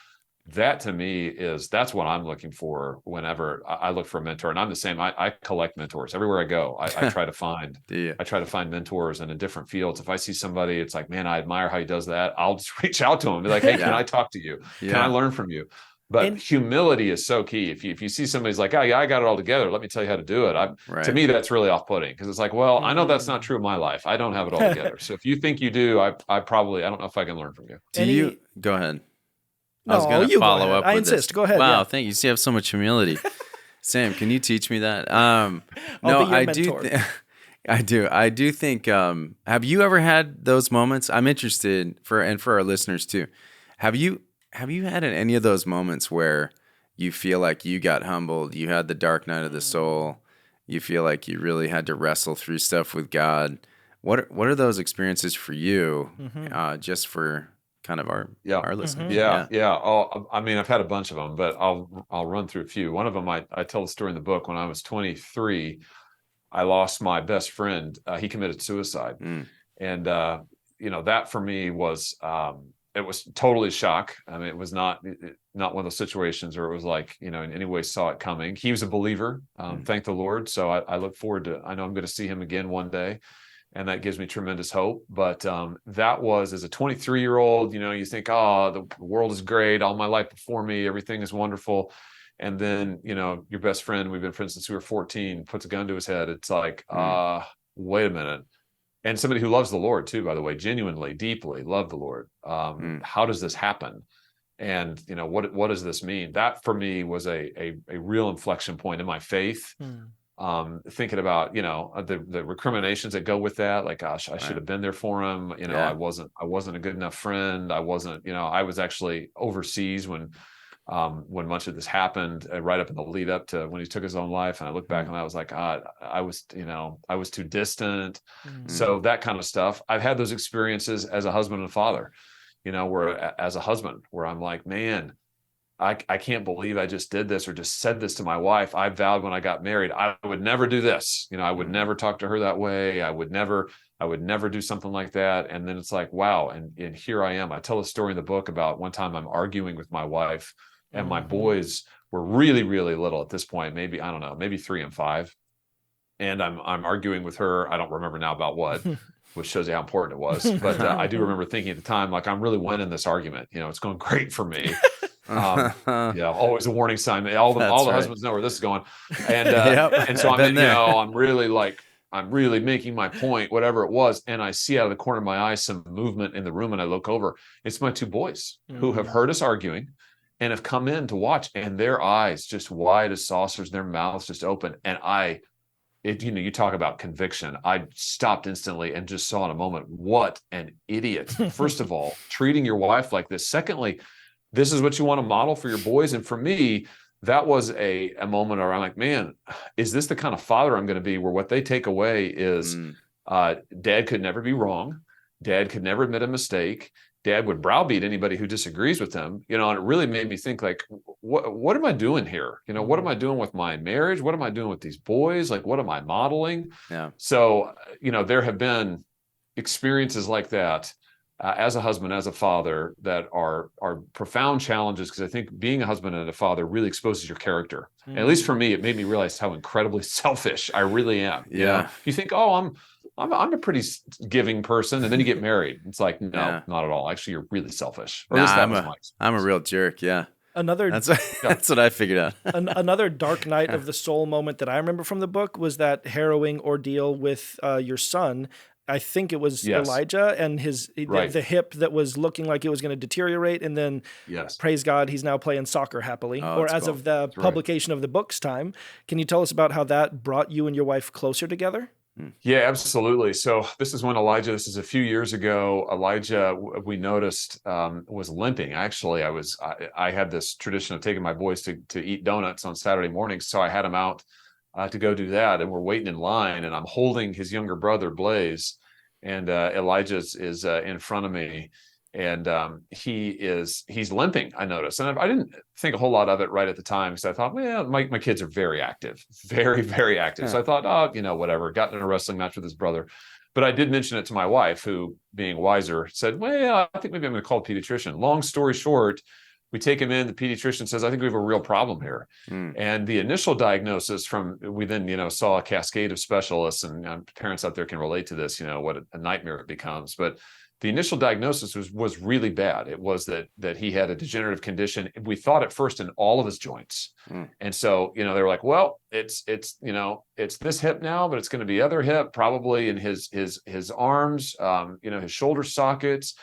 That to me that's what I'm looking for whenever I look for a mentor. And I'm the same. I collect mentors everywhere I go. I try to find, I try to find mentors in different fields. If I see somebody, it's like, man, I admire how he does that. I'll just reach out to him and be like, hey, can I talk to you? Can I learn from you? But humility is so key. If you see somebody's like, oh yeah, I got it all together, let me tell you how to do it. To me, that's really off-putting, because it's like, well, I know that's not true of my life. I don't have it all together. So if you think you do, I don't know if I can learn from you. Go ahead. No, I was going to follow up. I insist. Go ahead. Wow, thank you. You have so much humility. Sam, can you teach me that? No, I do. I do think. Have you ever had those moments? I'm interested for our listeners too. Have you had any of those moments where you feel like you got humbled, you had the dark night of the soul, you feel like you really had to wrestle through stuff with God? What are those experiences for you? Just for kind of our listeners. Oh, I mean, I've had a bunch of them, but I'll run through a few. One of them, I tell the story in the book. When I was 23, I lost my best friend. He committed suicide, and that for me was. It was totally shock. I mean, it was not one of those situations where it was like, in any way saw it coming. He was a believer, thank the Lord. So I look forward to, I know I'm going to see him again one day, and that gives me tremendous hope. But that was, as a 23-year-old, you think, oh, the world is great. All my life before me, everything is wonderful. And then, your best friend, we've been friends since we were 14, puts a gun to his head. It's like, wait a minute. And somebody who loves the Lord too, by the way, genuinely, deeply love the Lord. How does this happen? And what does this mean? That for me was a real inflection point in my faith. Thinking about the recriminations that go with that. Like, gosh, I should have been there for him. I wasn't a good enough friend. I wasn't. I was actually overseas when much of this happened, right up in the lead up to when he took his own life. And I look back and I was like, I was too distant. So that kind of stuff. I've had those experiences as a husband and a father, where as a husband, where I'm like, man, I can't believe I just did this or just said this to my wife. I vowed when I got married, I would never do this. I would never talk to her that way. I would never do something like that. And then it's like, wow. And here I am. I tell a story in the book about one time I'm arguing with my wife, and my boys were really, really little at this point, maybe, I don't know, maybe 3 and 5. And I'm arguing with her. I don't remember now about what, which shows you how important it was. But I do remember thinking at the time, like, I'm really winning this argument. It's going great for me. Always a warning sign. All the husbands know where this is going. And and so I'm really making my point, whatever it was. And I see out of the corner of my eye some movement in the room, and I look over. It's my 2 boys who have heard us arguing and have come in to watch, and their eyes just wide as saucers, their mouths just open. And you talk about conviction. I stopped instantly and just saw in a moment, what an idiot. First of all, treating your wife like this. Secondly, this is what you want to model for your boys. And for me, that was a moment where I'm like, man, is this the kind of father I'm going to be, where what they take away is dad could never be wrong. Dad could never admit a mistake. Dad would browbeat anybody who disagrees with him, and it really made me think, like, what am I doing here? What am I doing with my marriage? What am I doing with these boys? Like, what am I modeling? Yeah. So, there have been experiences like that as a husband, as a father, that are profound challenges, because I think being a husband and a father really exposes your character. And at least for me, it made me realize how incredibly selfish I really am. Yeah. You think, oh, I'm a pretty giving person, and then you get married. It's like, no, not at all. Actually, you're really selfish. Or I'm a real jerk. Yeah. That's what I figured out. Another dark night of the soul moment that I remember from the book was that harrowing ordeal with your son. I think it was Elijah and the hip that was looking like it was going to deteriorate, and then praise God, he's now playing soccer happily. Of the publication of the book's time. Can you tell us about how that brought you and your wife closer together? Yeah, absolutely. So this is a few years ago. Elijah, we noticed, was limping. Actually, I had this tradition of taking my boys to eat donuts on Saturday mornings. So I had him out to go do that, and we're waiting in line, and I'm holding his younger brother, Blaze, and Elijah is in front of me. And he's limping, I noticed. And I didn't think a whole lot of it right at the time, because I thought, well, my kids are very active, very, very active. Yeah. So I thought, whatever, got in a wrestling match with his brother. But I did mention it to my wife, who, being wiser, said, well, I think maybe I'm going to call a pediatrician. Long story short, we take him in, the pediatrician says, I think we have a real problem here. And the initial diagnosis we then, saw a cascade of specialists, and parents out there can relate to this, what a nightmare it becomes. But the initial diagnosis was really bad. It was that he had a degenerative condition. We thought at first in all of his joints. And so, they were like, well, it's this hip now, but it's going to be other hip, probably in his arms, his shoulder sockets.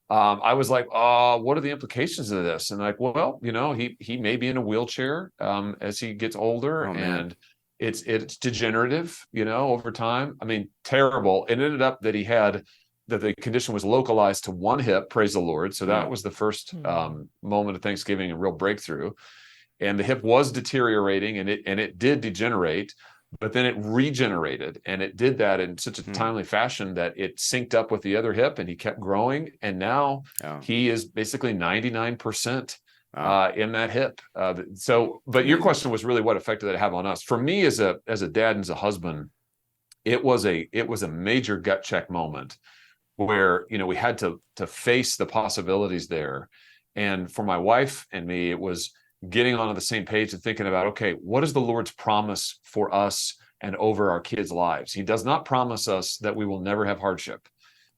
I was like, what are the implications of this? And like, well, he may be in a wheelchair as he gets older, and it's degenerative, over time. I mean, terrible. It ended up that the condition was localized to one hip, praise the Lord. So that was the first moment of Thanksgiving, a real breakthrough. And the hip was deteriorating, and it did degenerate, but then it regenerated, and it did that in such a timely fashion that it synced up with the other hip, and he kept growing. And now he is basically 99% in that hip. But your question was really what effect did it have on us? For me, as a dad and as a husband, it was a major gut check moment where, we had to face the possibilities there. And for my wife and me, it was getting on the same page and thinking about, okay, what is the Lord's promise for us and over our kids' lives? He does not promise us that we will never have hardship.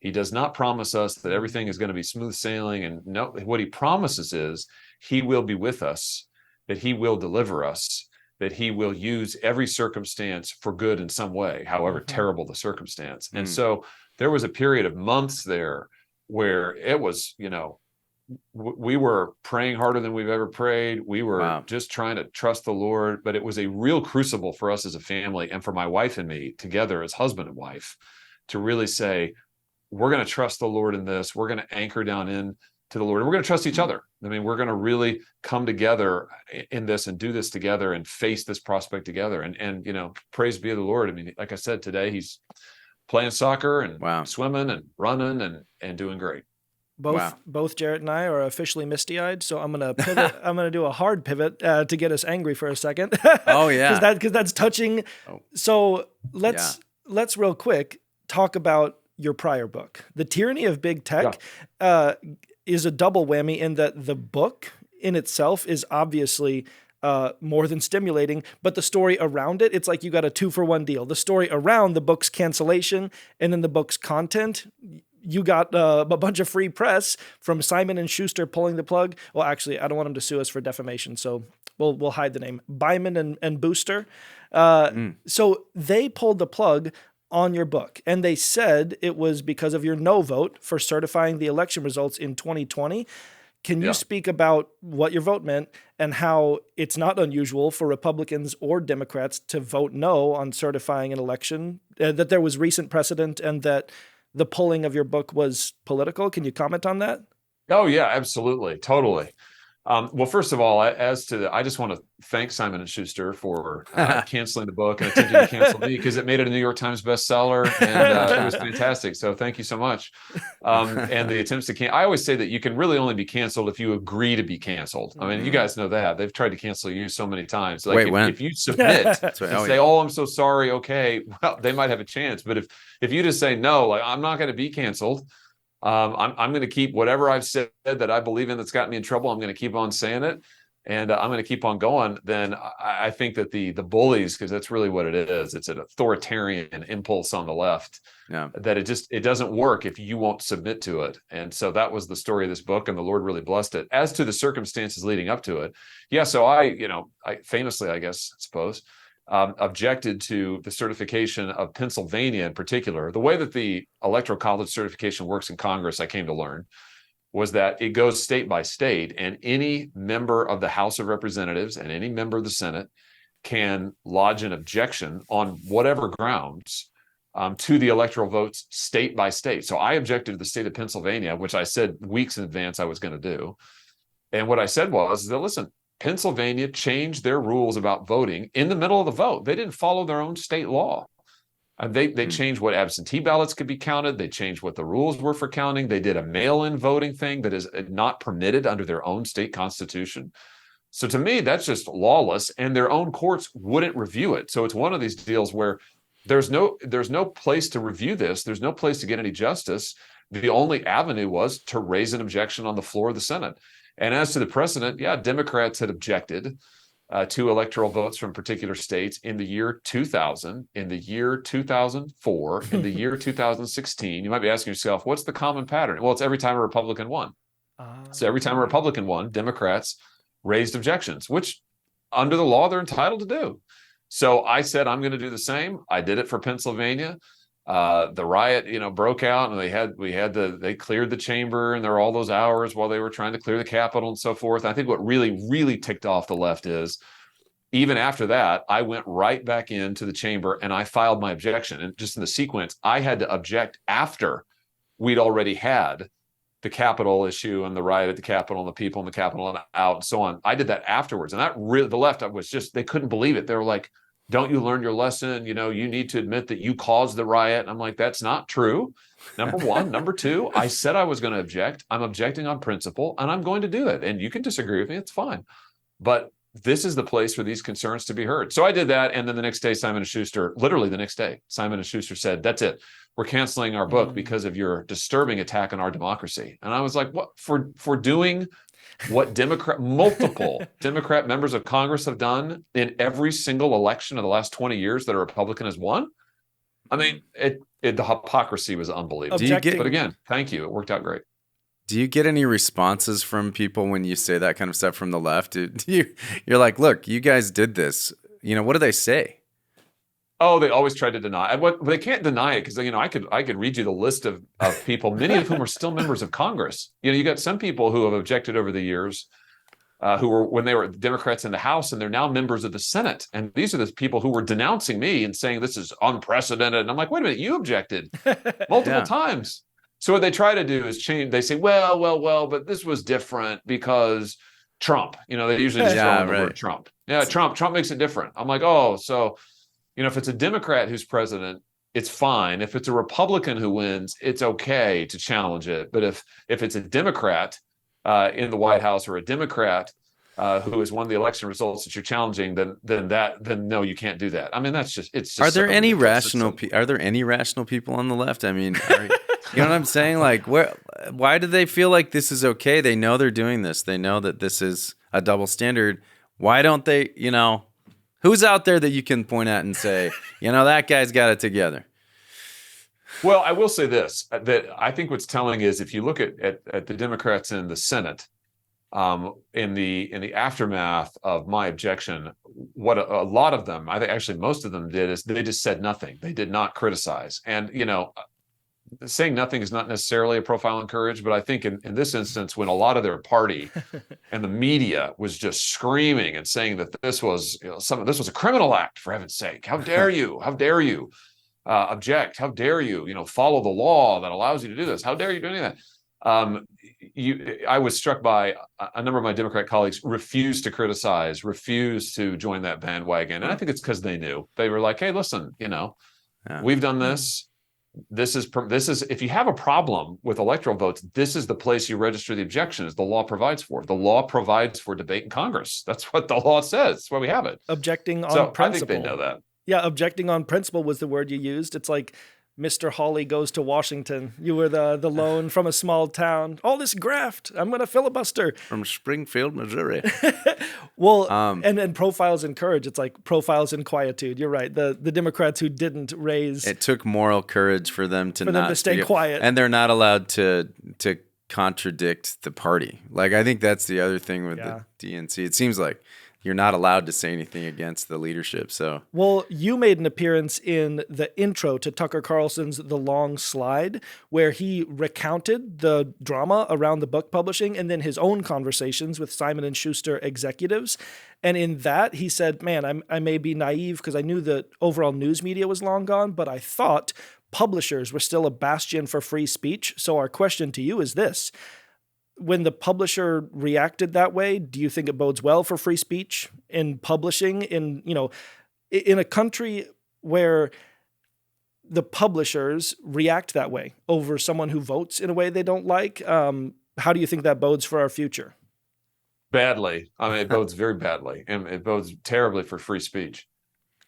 He does not promise us that everything is going to be smooth sailing. And no, what he promises is he will be with us, that he will deliver us, that he will use every circumstance for good in some way, however terrible the circumstance. And so there was a period of months there where it was, we were praying harder than we've ever prayed. We were just trying to trust the Lord, but it was a real crucible for us as a family, and for my wife and me together as husband and wife, to really say, we're going to trust the Lord in this. We're going to anchor down in to the Lord, and we're going to trust each other. I mean, we're going to really come together in this and do this together and face this prospect together. And praise be to the Lord. I mean, like I said, today he's playing soccer and swimming and running and doing great. Both Jarrett and I are officially misty-eyed, so I'm gonna pivot. I'm gonna do a hard pivot to get us angry for a second. Oh yeah, because that's touching. So let's real quick talk about your prior book, The Tyranny of Big Tech. Is a double whammy in that the book in itself is obviously more than stimulating, but the story around it, it's like you got a 2-for-1 deal. The story around the book's cancellation and then the book's content, you got a bunch of free press from Simon & Schuster pulling the plug. Well, actually, I don't want them to sue us for defamation, so we'll hide the name. Byman and Booster. So they pulled the plug on your book, and they said it was because of your no vote for certifying the election results in 2020. Can you speak about what your vote meant and how it's not unusual for Republicans or Democrats to vote no on certifying an election, that there was recent precedent and that the pulling of your book was political? Can you comment on that? Oh yeah, absolutely. Totally. Well, first of all, I just want to thank Simon & Schuster for canceling the book and attempting to cancel me, because it made it a New York Times bestseller, and it was fantastic. So thank you so much. And the attempts to I always say that you can really only be canceled if you agree to be canceled. I mean, you guys know that. They've tried to cancel you so many times. Like if you submit and say, "Oh, I'm so sorry," okay, well, they might have a chance. But if you just say no, like, I'm not going to be canceled. I'm going to keep whatever I've said that I believe in that's gotten me in trouble. I'm going to keep on saying it, and I'm going to keep on going. Then I think that the bullies, because that's really what it is. It's an authoritarian impulse on the left. That it doesn't work if you won't submit to it. And so that was the story of this book, and the Lord really blessed it. As to the circumstances leading up to it, so I famously, I suppose, objected to the certification of Pennsylvania in particular. The way that the Electoral College certification works in Congress, I came to learn, was that it goes state by state, and any member of the House of Representatives and any member of the Senate can lodge an objection on whatever grounds to the electoral votes state by state. So I objected to the state of Pennsylvania, which I said weeks in advance I was going to do. And what I said was that, listen, Pennsylvania changed their rules about voting in the middle of the vote. They didn't follow their own state law. They changed what absentee ballots could be counted. They changed what the rules were for counting. They did a mail-in voting thing that is not permitted under their own state constitution. So to me, that's just lawless, and their own courts wouldn't review it. So it's one of these deals where there's no place to review this. There's no place to get any justice. The only avenue was to raise an objection on the floor of the Senate. And as to the precedent, Democrats had objected 2 electoral votes from particular states in the year 2000, in the year 2004, in the year 2016. You might be asking yourself, what's the common pattern? Well, it's every time a Republican won. So every time a Republican won, Democrats raised objections, which under the law, they're entitled to do. So I said, I'm going to do the same. I did it for Pennsylvania. The riot, broke out, and they cleared the chamber, and there were all those hours while they were trying to clear the Capitol and so forth. I think what really, really ticked off the left is, even after that, I went right back into the chamber and I filed my objection. And just in the sequence, I had to object after we'd already had the Capitol issue and the riot at the Capitol and the people in the Capitol and out and so on. I did that afterwards, and that really, the left was just, they couldn't believe it. They were like, don't you learn your lesson? You need to admit that you caused the riot. I'm like, that's not true. Number one. Number two, I said I was going to object. I'm objecting on principle, and I'm going to do it. And you can disagree with me. It's fine. But this is the place for these concerns to be heard. So I did that. And then the next day, literally the next day, Simon & Schuster said, that's it. We're canceling our book because of your disturbing attack on our democracy. And I was like, what, for doing what multiple Democrat members of Congress have done in every single election of the last 20 years that a Republican has won? I mean, the hypocrisy was unbelievable. But again, thank you. It worked out great. Do you get any responses from people when you say that kind of stuff from the left? You're like, look, you guys did this. What do they say? Oh, they always try to deny it. They can't deny it because, I could read you the list of people, many of whom are still members of Congress. You got some people who have objected over the years who were, when they were Democrats in the House, and they're now members of the Senate. And these are the people who were denouncing me and saying this is unprecedented. And I'm like, wait a minute, you objected multiple times. So what they try to do is change. They say, well, but this was different because Trump. They usually just throw in the word Trump. Yeah, Trump makes it different. I'm like, oh, so if it's a Democrat who's president, it's fine. If it's a Republican who wins, it's okay to challenge it. But if it's a Democrat in the White House, or a Democrat who has won the election results that you're challenging, then no, you can't do that. I mean, it's just. Are there any rational people on the left? I mean, you know what I'm saying? Like, why do they feel like this is okay? They know they're doing this. They know that this is a double standard. Why don't they? Who's out there that you can point at and say, that guy's got it together? Well, I will say this, that I think what's telling is, if you look at the Democrats in the Senate, in the aftermath of my objection, what a lot of them, I think actually most of them did, is they just said nothing. They did not criticize. And, saying nothing is not necessarily a profile in courage, but I think in this instance, when a lot of their party and the media was just screaming and saying that this was this was a criminal act, for heaven's sake, how dare you object, how dare you follow the law that allows you to do this, how dare you do any of that. I was struck by a number of my Democrat colleagues refused to criticize, refused to join that bandwagon, and I think it's because they knew. They were like, hey, listen, we've done this. This is if you have a problem with electoral votes, this is the place you register the objections. The law provides for. The law provides for debate in Congress. That's what the law says. That's why we have it. Objecting on principle. I think they know that. Yeah, objecting on principle was the word you used. It's like Mr. Hawley goes to Washington. You were the lone from a small town. All this graft. I'm going to filibuster. From Springfield, Missouri. Well, and profiles in courage. It's like profiles in quietude. You're right. The Democrats who didn't raise. It took moral courage for them to stay quiet. And they're not allowed to contradict the party. Like, I think that's the other thing with the DNC. It seems like you're not allowed to say anything against the leadership. So, well, you made an appearance in the intro to Tucker Carlson's The Long Slide, where he recounted the drama around the book publishing and then his own conversations with Simon & Schuster executives. And in that, he said, man, I may be naive because I knew the overall news media was long gone, but I thought publishers were still a bastion for free speech. So our question to you is this. When the publisher reacted that way, do you think it bodes well for free speech in publishing in a country where the publishers react that way over someone who votes in a way they don't like? How do you think that bodes for our future? Badly. I mean, it bodes very badly, and it bodes terribly for free speech.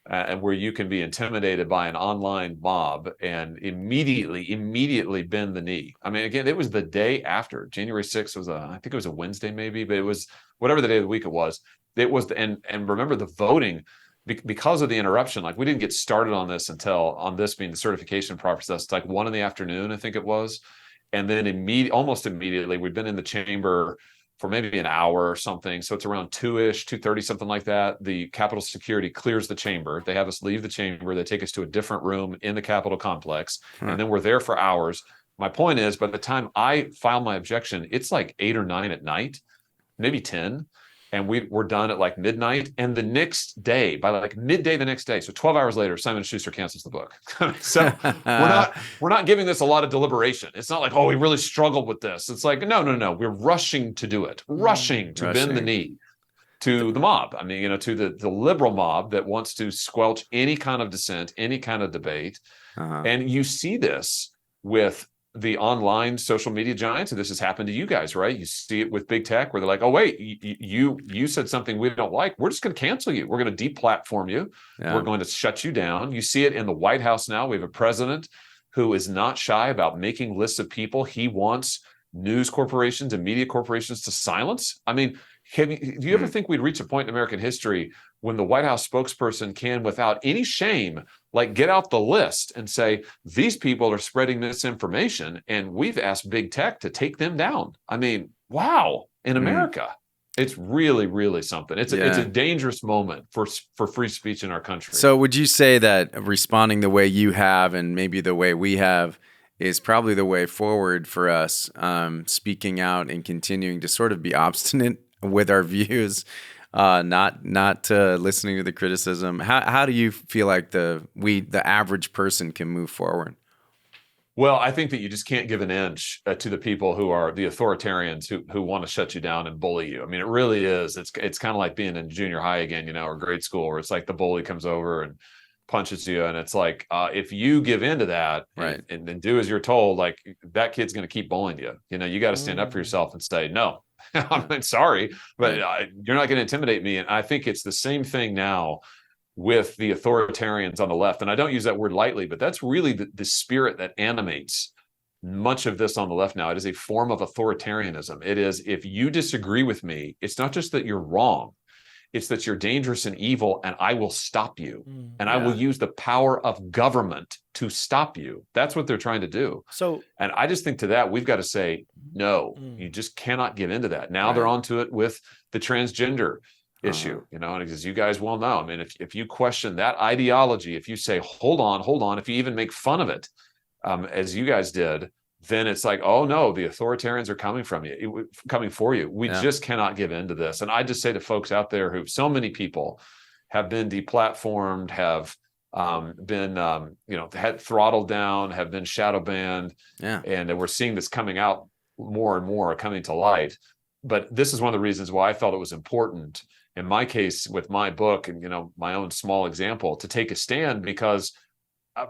And where you can be intimidated by an online mob and immediately bend the knee. I mean, again, it was the day after January 6th I think it was a Wednesday maybe, but it was whatever the day of the week it was. it was, and remember the voting, because of the interruption, like we didn't get started on this being the certification process, like 1 PM, I think it was. And then almost immediately, we'd been in the chamber for maybe an hour or something. So it's around 2-ish, 2:30, something like that. The Capitol security clears the chamber. They have us leave the chamber. They take us to a different room in the Capitol complex. And then we're there for hours. My point is, by the time I file my objection, it's like 8 or 9 at night, maybe 10. And we're done at like midnight. And the next day, by like midday the next day, so 12 hours later, Simon & Schuster cancels the book. So we're not giving this a lot of deliberation. It's not like, oh, we really struggled with this. It's like, no. We're rushing to do it, rushing to bend the knee to the mob. I mean, to the liberal mob that wants to squelch any kind of dissent, any kind of debate. And you see this with the online social media giants, and this has happened to you guys, right? You see it with big tech, where they're like, "Oh wait, you said something we don't like. We're just going to cancel you. We're going to deplatform you. We're going to shut you down." You see it in the White House now. We have a president who is not shy about making lists of people he wants news corporations and media corporations to silence. I mean, do you ever think we'd reach a point in American history when the White House spokesperson can, without any shame, like get out the list and say, these people are spreading misinformation and we've asked big tech to take them down? I mean, wow, in America, it's really, really something. It's a dangerous moment for free speech in our country. So would you say that responding the way you have, and maybe the way we have, is probably the way forward for us, speaking out and continuing to sort of be obstinate with our views, not listening to the criticism? How do you feel like the average person can move forward? Well, I think that you just can't give an inch to the people who are the authoritarians who want to shut you down and bully you. I mean, it really is. It's kind of like being in junior high again, or grade school, where it's like the bully comes over and punches you, and it's like, if you give in to that, right, and do as you're told, like, that kid's going to keep bullying you. You got to stand up for yourself and say, no, I'm sorry, but you're not going to intimidate me. And I think it's the same thing now with the authoritarians on the left. And I don't use that word lightly, but that's really the spirit that animates much of this on the left now. It is a form of authoritarianism. It is, if you disagree with me, it's not just that you're wrong, it's that you're dangerous and evil, and I will stop you. And I will use the power of government to stop you. That's what they're trying to do. And I just think to that, we've got to say, no, you just cannot give into that. Now they're onto it with the transgender issue, and as you guys well know, I mean, if you question that ideology, if you say, hold on, if you even make fun of it, as you guys did, then it's like, oh no, the authoritarians are coming for you. We just cannot give in to this. And I just say to folks out there who, so many people have been deplatformed, have been had throttled down, have been shadow banned, and we're seeing this coming out more and more, coming to light. But this is one of the reasons why I felt it was important, in my case with my book and my own small example, to take a stand, because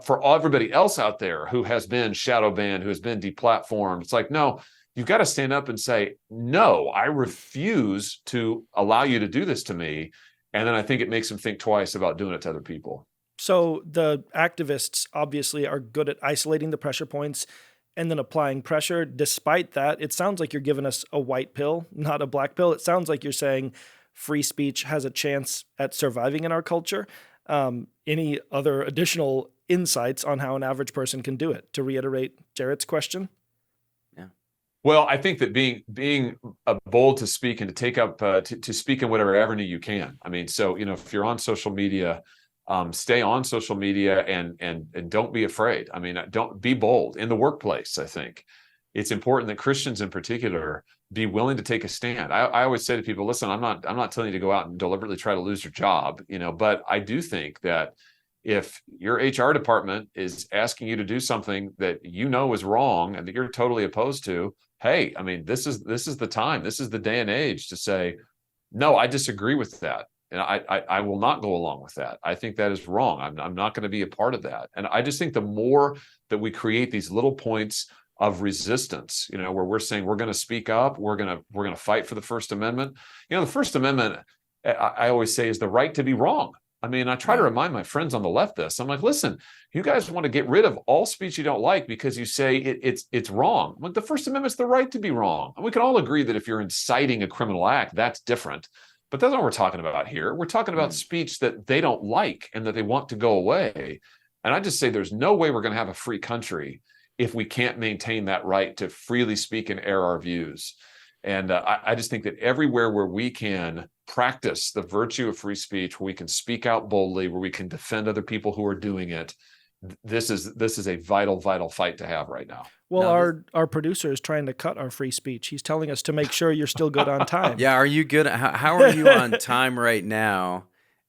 for everybody else out there who has been shadow banned, who has been deplatformed, it's like, no, you've got to stand up and say, no, I refuse to allow you to do this to me. And then I think it makes them think twice about doing it to other people. So the activists obviously are good at isolating the pressure points and then applying pressure. Despite that, it sounds like you're giving us a white pill, not a black pill. It sounds like you're saying free speech has a chance at surviving in our culture. Any other additional insights on how an average person can do it, to reiterate Jarrett's question? Well, I think that being bold to speak and to take up to speak in whatever avenue you can. I mean, so if you're on social media, stay on social media and don't be afraid. I mean, don't be bold in the workplace. I think it's important that Christians in particular be willing to take a stand. I always say to people, listen, I'm not telling you to go out and deliberately try to lose your job, but I do think that if your HR department is asking you to do something that is wrong and that you're totally opposed to, hey, I mean, this is the time, this is the day and age to say, no, I disagree with that. And I will not go along with that. I think that is wrong. I'm not going to be a part of that. And I just think the more that we create these little points of resistance, where we're saying we're going to speak up, we're going to fight for the First Amendment. The First Amendment, I always say, is the right to be wrong. I mean, I try to remind my friends on the left this. I'm like, listen, you guys want to get rid of all speech you don't like because you say it's wrong. Like, the First Amendment's the right to be wrong. And we can all agree that if you're inciting a criminal act, that's different. But that's not what we're talking about here. We're talking about speech that they don't like and that they want to go away. And I just say there's no way we're going to have a free country if we can't maintain that right to freely speak and air our views. And I just think that everywhere where we can practice the virtue of free speech, where we can speak out boldly, where we can defend other people who are doing it, this is a vital fight to have right now. Well, our producer is trying to cut our free speech. He's telling us to make sure you're still good on time. Yeah, are you good? How are you on time right now?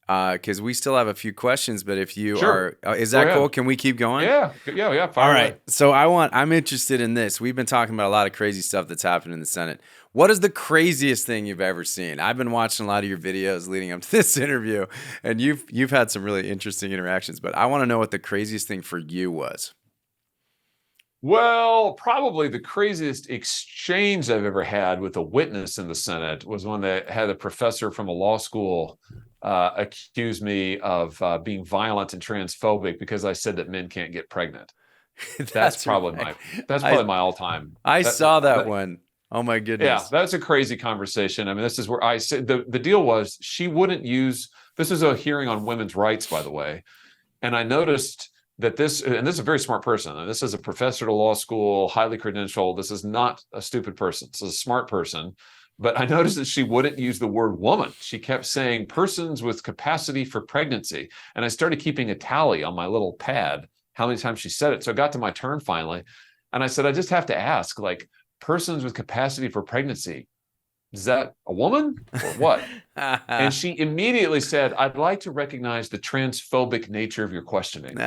Because we still have a few questions, but if you are, is that cool? Can we keep going? Yeah. All right. So I'm interested in this. We've been talking about a lot of crazy stuff that's happened in the Senate. What is the craziest thing you've ever seen? I've been watching a lot of your videos leading up to this interview, and you've had some really interesting interactions. But I want to know what the craziest thing for you was. Well, probably the craziest exchange I've ever had with a witness in the Senate was when they had a professor from a law school accuse me of being violent and transphobic because I said that men can't get pregnant. That's probably my all-time. I saw that one. Oh my goodness. Yeah, that's a crazy conversation. I mean, this is where I said the deal was she wouldn't use. This is a hearing on women's rights, by the way, and I noticed that this is a very smart person. And this is a professor at a law school, highly credentialed. This is not a stupid person. This is a smart person. But I noticed that she wouldn't use the word woman. She kept saying persons with capacity for pregnancy. And I started keeping a tally on my little pad, how many times she said it. So I got to my turn finally. And I said, I just have to ask, like, persons with capacity for pregnancy, is that a woman or what? And she immediately said, I'd like to recognize the transphobic nature of your questioning.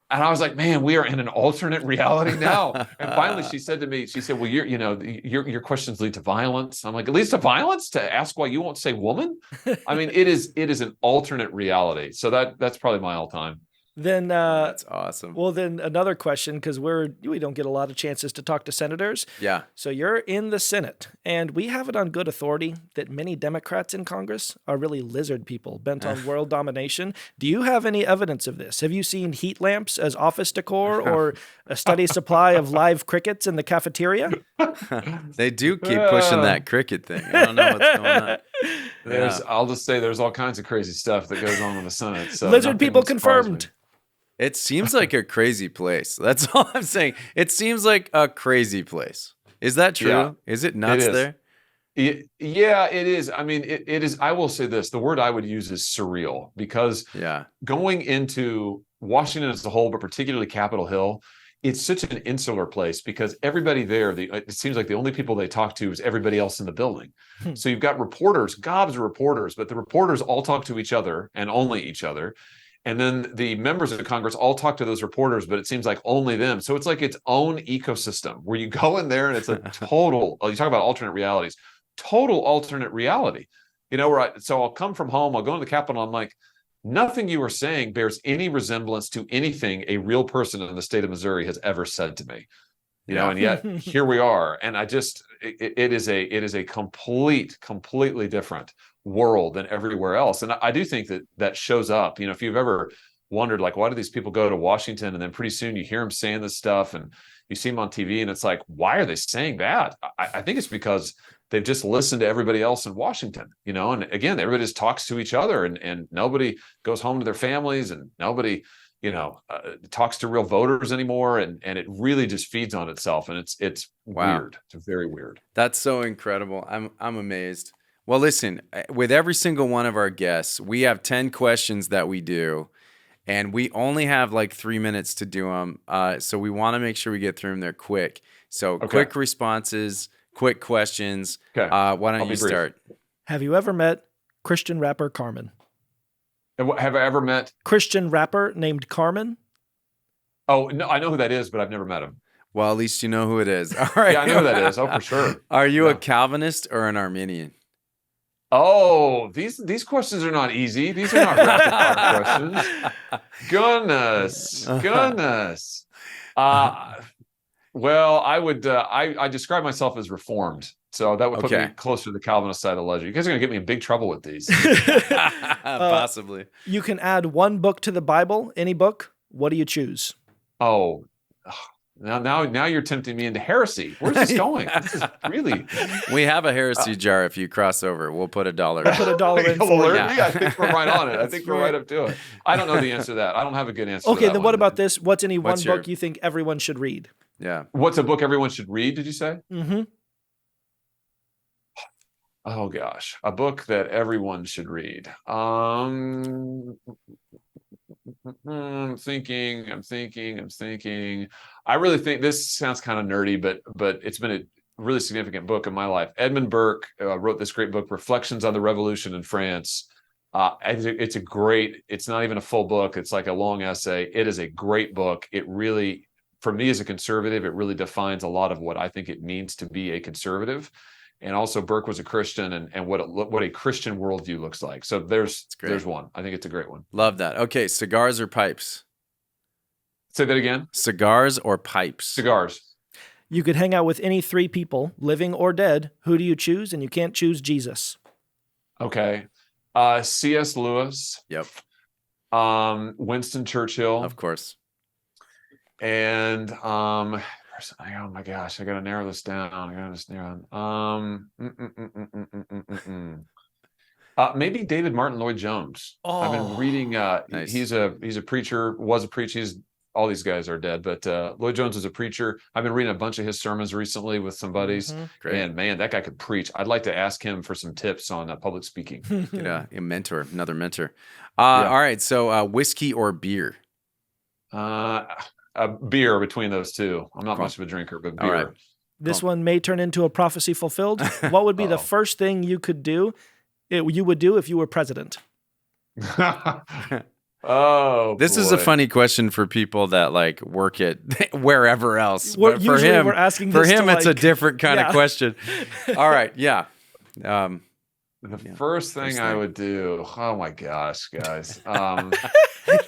And I was like, man, we are in an alternate reality now. And finally, she said to me, well, your questions lead to violence. I'm like, it leads to violence to ask why you won't say woman? I mean, it is an alternate reality. So that's probably my all time. Then that's awesome. Well, then another question, because we don't get a lot of chances to talk to senators. Yeah. So you're in the Senate, and we have it on good authority that many Democrats in Congress are really lizard people bent on world domination. Do you have any evidence of this? Have you seen heat lamps as office decor or a steady supply of live crickets in the cafeteria? They do keep pushing that cricket thing. I don't know what's going on. I'll just say there's all kinds of crazy stuff that goes on in the Senate. So lizard people confirmed. It seems like a crazy place. That's all I'm saying. It seems like a crazy place. Is that true? Yeah, is it nuts there? Yeah, it is. I mean, it is. I will say this. The word I would use is surreal, because going into Washington as a whole, but particularly Capitol Hill, it's such an insular place because everybody there, it seems like the only people they talk to is everybody else in the building. So you've got reporters, gobs of reporters, but the reporters all talk to each other and only each other. And then the members of Congress all talk to those reporters, but it seems like only them. So it's like its own ecosystem where you go in there and it's a total, you talk about alternate realities, total alternate reality. So I'll come from home, I'll go into the Capitol, I'm like, nothing you are saying bears any resemblance to anything a real person in the state of Missouri has ever said to me. And yet here we are. And it is a completely different world than everywhere else. And I do think that shows up. If you've ever wondered, like, why do these people go to Washington? And then pretty soon you hear them saying this stuff and you see them on TV and it's like, why are they saying that? I think it's because they've just listened to everybody else in Washington, and again, everybody just talks to each other and nobody goes home to their families and nobody, talks to real voters anymore. And it really just feeds on itself. And it's wow. Weird. It's very weird. That's so incredible. I'm amazed. Well, listen, with every single one of our guests, we have 10 questions that we do, and we only have like 3 minutes to do them. So we want to make sure we get through them there quick. So quick responses, quick questions. Okay. Why don't you start? Have you ever met Christian rapper Carmen? Have I ever met Christian rapper named Carmen? Oh, no, I know who that is, but I've never met him. Well, at least you know who it is. All right. Yeah, I know who that is. Oh, for sure. Are you a Calvinist or an Arminian? Oh, these questions are not easy. These are not rapid fire questions. Goodness. Well, I would. I describe myself as Reformed, so that would put me closer to the Calvinist side of the ledger. You guys are going to get me in big trouble with these. Possibly. You can add one book to the Bible. Any book. What do you choose? Oh, Now you're tempting me into heresy. Where's this going? This is really. We have a heresy jar. If you cross over, we'll put $1. Put $1 in for alert you. me. I think we're right on it. I think we're right up to it. I don't know the answer to that. I don't have a good answer. Okay, to that then one. what about this? What's one What's your- book you think everyone should read? Yeah. What's a book everyone should read? Did you say? Mm-hmm. Oh gosh, a book that everyone should read. I'm thinking. I really think this sounds kind of nerdy, but it's been a really significant book in my life. Edmund Burke wrote this great book, Reflections on the Revolution in France. It's not even a full book. It's like a long essay. It is a great book. It really, for me as a conservative, it really defines a lot of what I think it means to be a conservative. And also Burke was a Christian and what a Christian worldview looks like. So there's one. I think it's a great one. Love that. Okay, cigars or pipes? Say that again. Cigars or pipes? Cigars. You could hang out with any 3 people, living or dead. Who do you choose? And you can't choose Jesus. Okay. C.S. Lewis. Yep. Winston Churchill. Of course. And oh my gosh, I gotta narrow this down. Maybe David Martin Lloyd Jones. I've been reading. Nice. He's a preacher. Was a preacher. All these guys are dead, but Lloyd Jones is a preacher. I've been reading a bunch of his sermons recently with some buddies. Great. And man, that guy could preach. I'd like to ask him for some tips on public speaking. A mentor, another mentor. All right, so whiskey or beer? A beer between those two. I'm not much of a drinker, but beer. All right. This one may turn into a prophecy fulfilled. What would be the first thing you would do if you were president? Oh, this is a funny question for people that like work at wherever else. But for Usually him, we're asking for this him, to, it's a different kind of question. All right, yeah. The first thing I would do. Oh my gosh, guys. I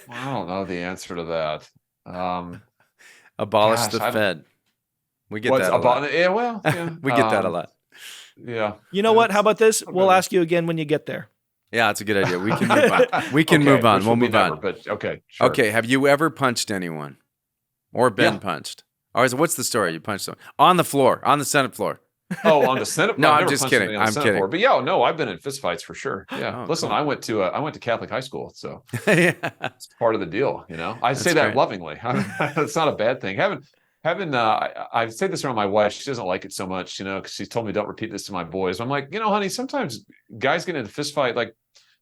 don't know the answer to that. Abolish the Fed. We get that a lot. Yeah, well, yeah. We get that a lot. Yeah. You know what? How about this? We'll ask you again when you get there. Yeah, it's a good idea. We can move on. We can move on. We'll move on. But okay. Sure. Okay. Have you ever punched anyone or been punched? All right. So what's the story? You punched someone on the floor, on the Senate floor. Oh, on the Senate? No, I've I'm never just punched kidding. anybody on the I'm Senate kidding. floor. But yeah, no, I've been in fistfights for sure. Yeah. Oh, Listen, cool. I went to Catholic high school, so Yeah. it's part of the deal. You know, I say that great. lovingly. It's not a bad thing. I say this around my wife. She doesn't like it so much, you know, because she's told me don't repeat this to my boys. I'm like, honey, sometimes guys get in a fist fight, like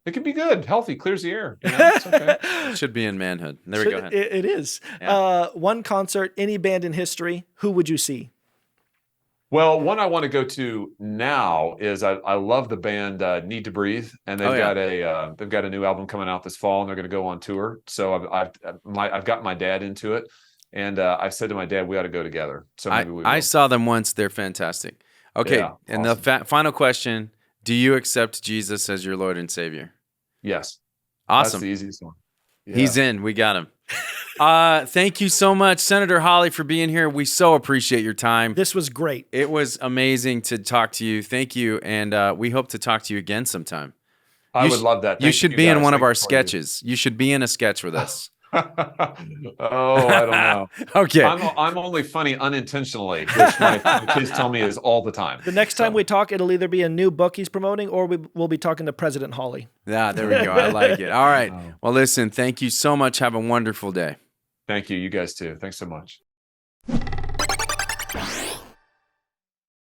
it can be good, healthy, clears the air. You know, it's okay. It should be in Manhood. There we go. It is. Yeah. One concert, any band in history, who would you see? Well, one I want to go to now is I love the band Need to Breathe, and they've got a new album coming out this fall, and they're going to go on tour. So I've got my dad into it, and I've said to my dad we ought to go together. So maybe we will. I saw them once. They're fantastic. Okay, Yeah, and awesome. the final question: do you accept Jesus as your Lord and Savior? Yes. Awesome. That's the easiest one. Yeah. He's in. We got him. Thank you so much, Senator Hawley, for being here. We so appreciate your time. This was great. It was amazing to talk to you. Thank you, and we hope to talk to you again sometime. I would love that. You Thank should be in guys. one of Thank our you for sketches. You should be in a sketch with us. Oh, I don't know. Okay. I'm only funny unintentionally, which my kids tell me is all the time. The next time we talk, it'll either be a new book he's promoting or we'll be talking to President Hawley. Yeah, there we go. I like it. All right. Well, listen, thank you so much. Have a wonderful day. Thank you. You guys too. Thanks so much.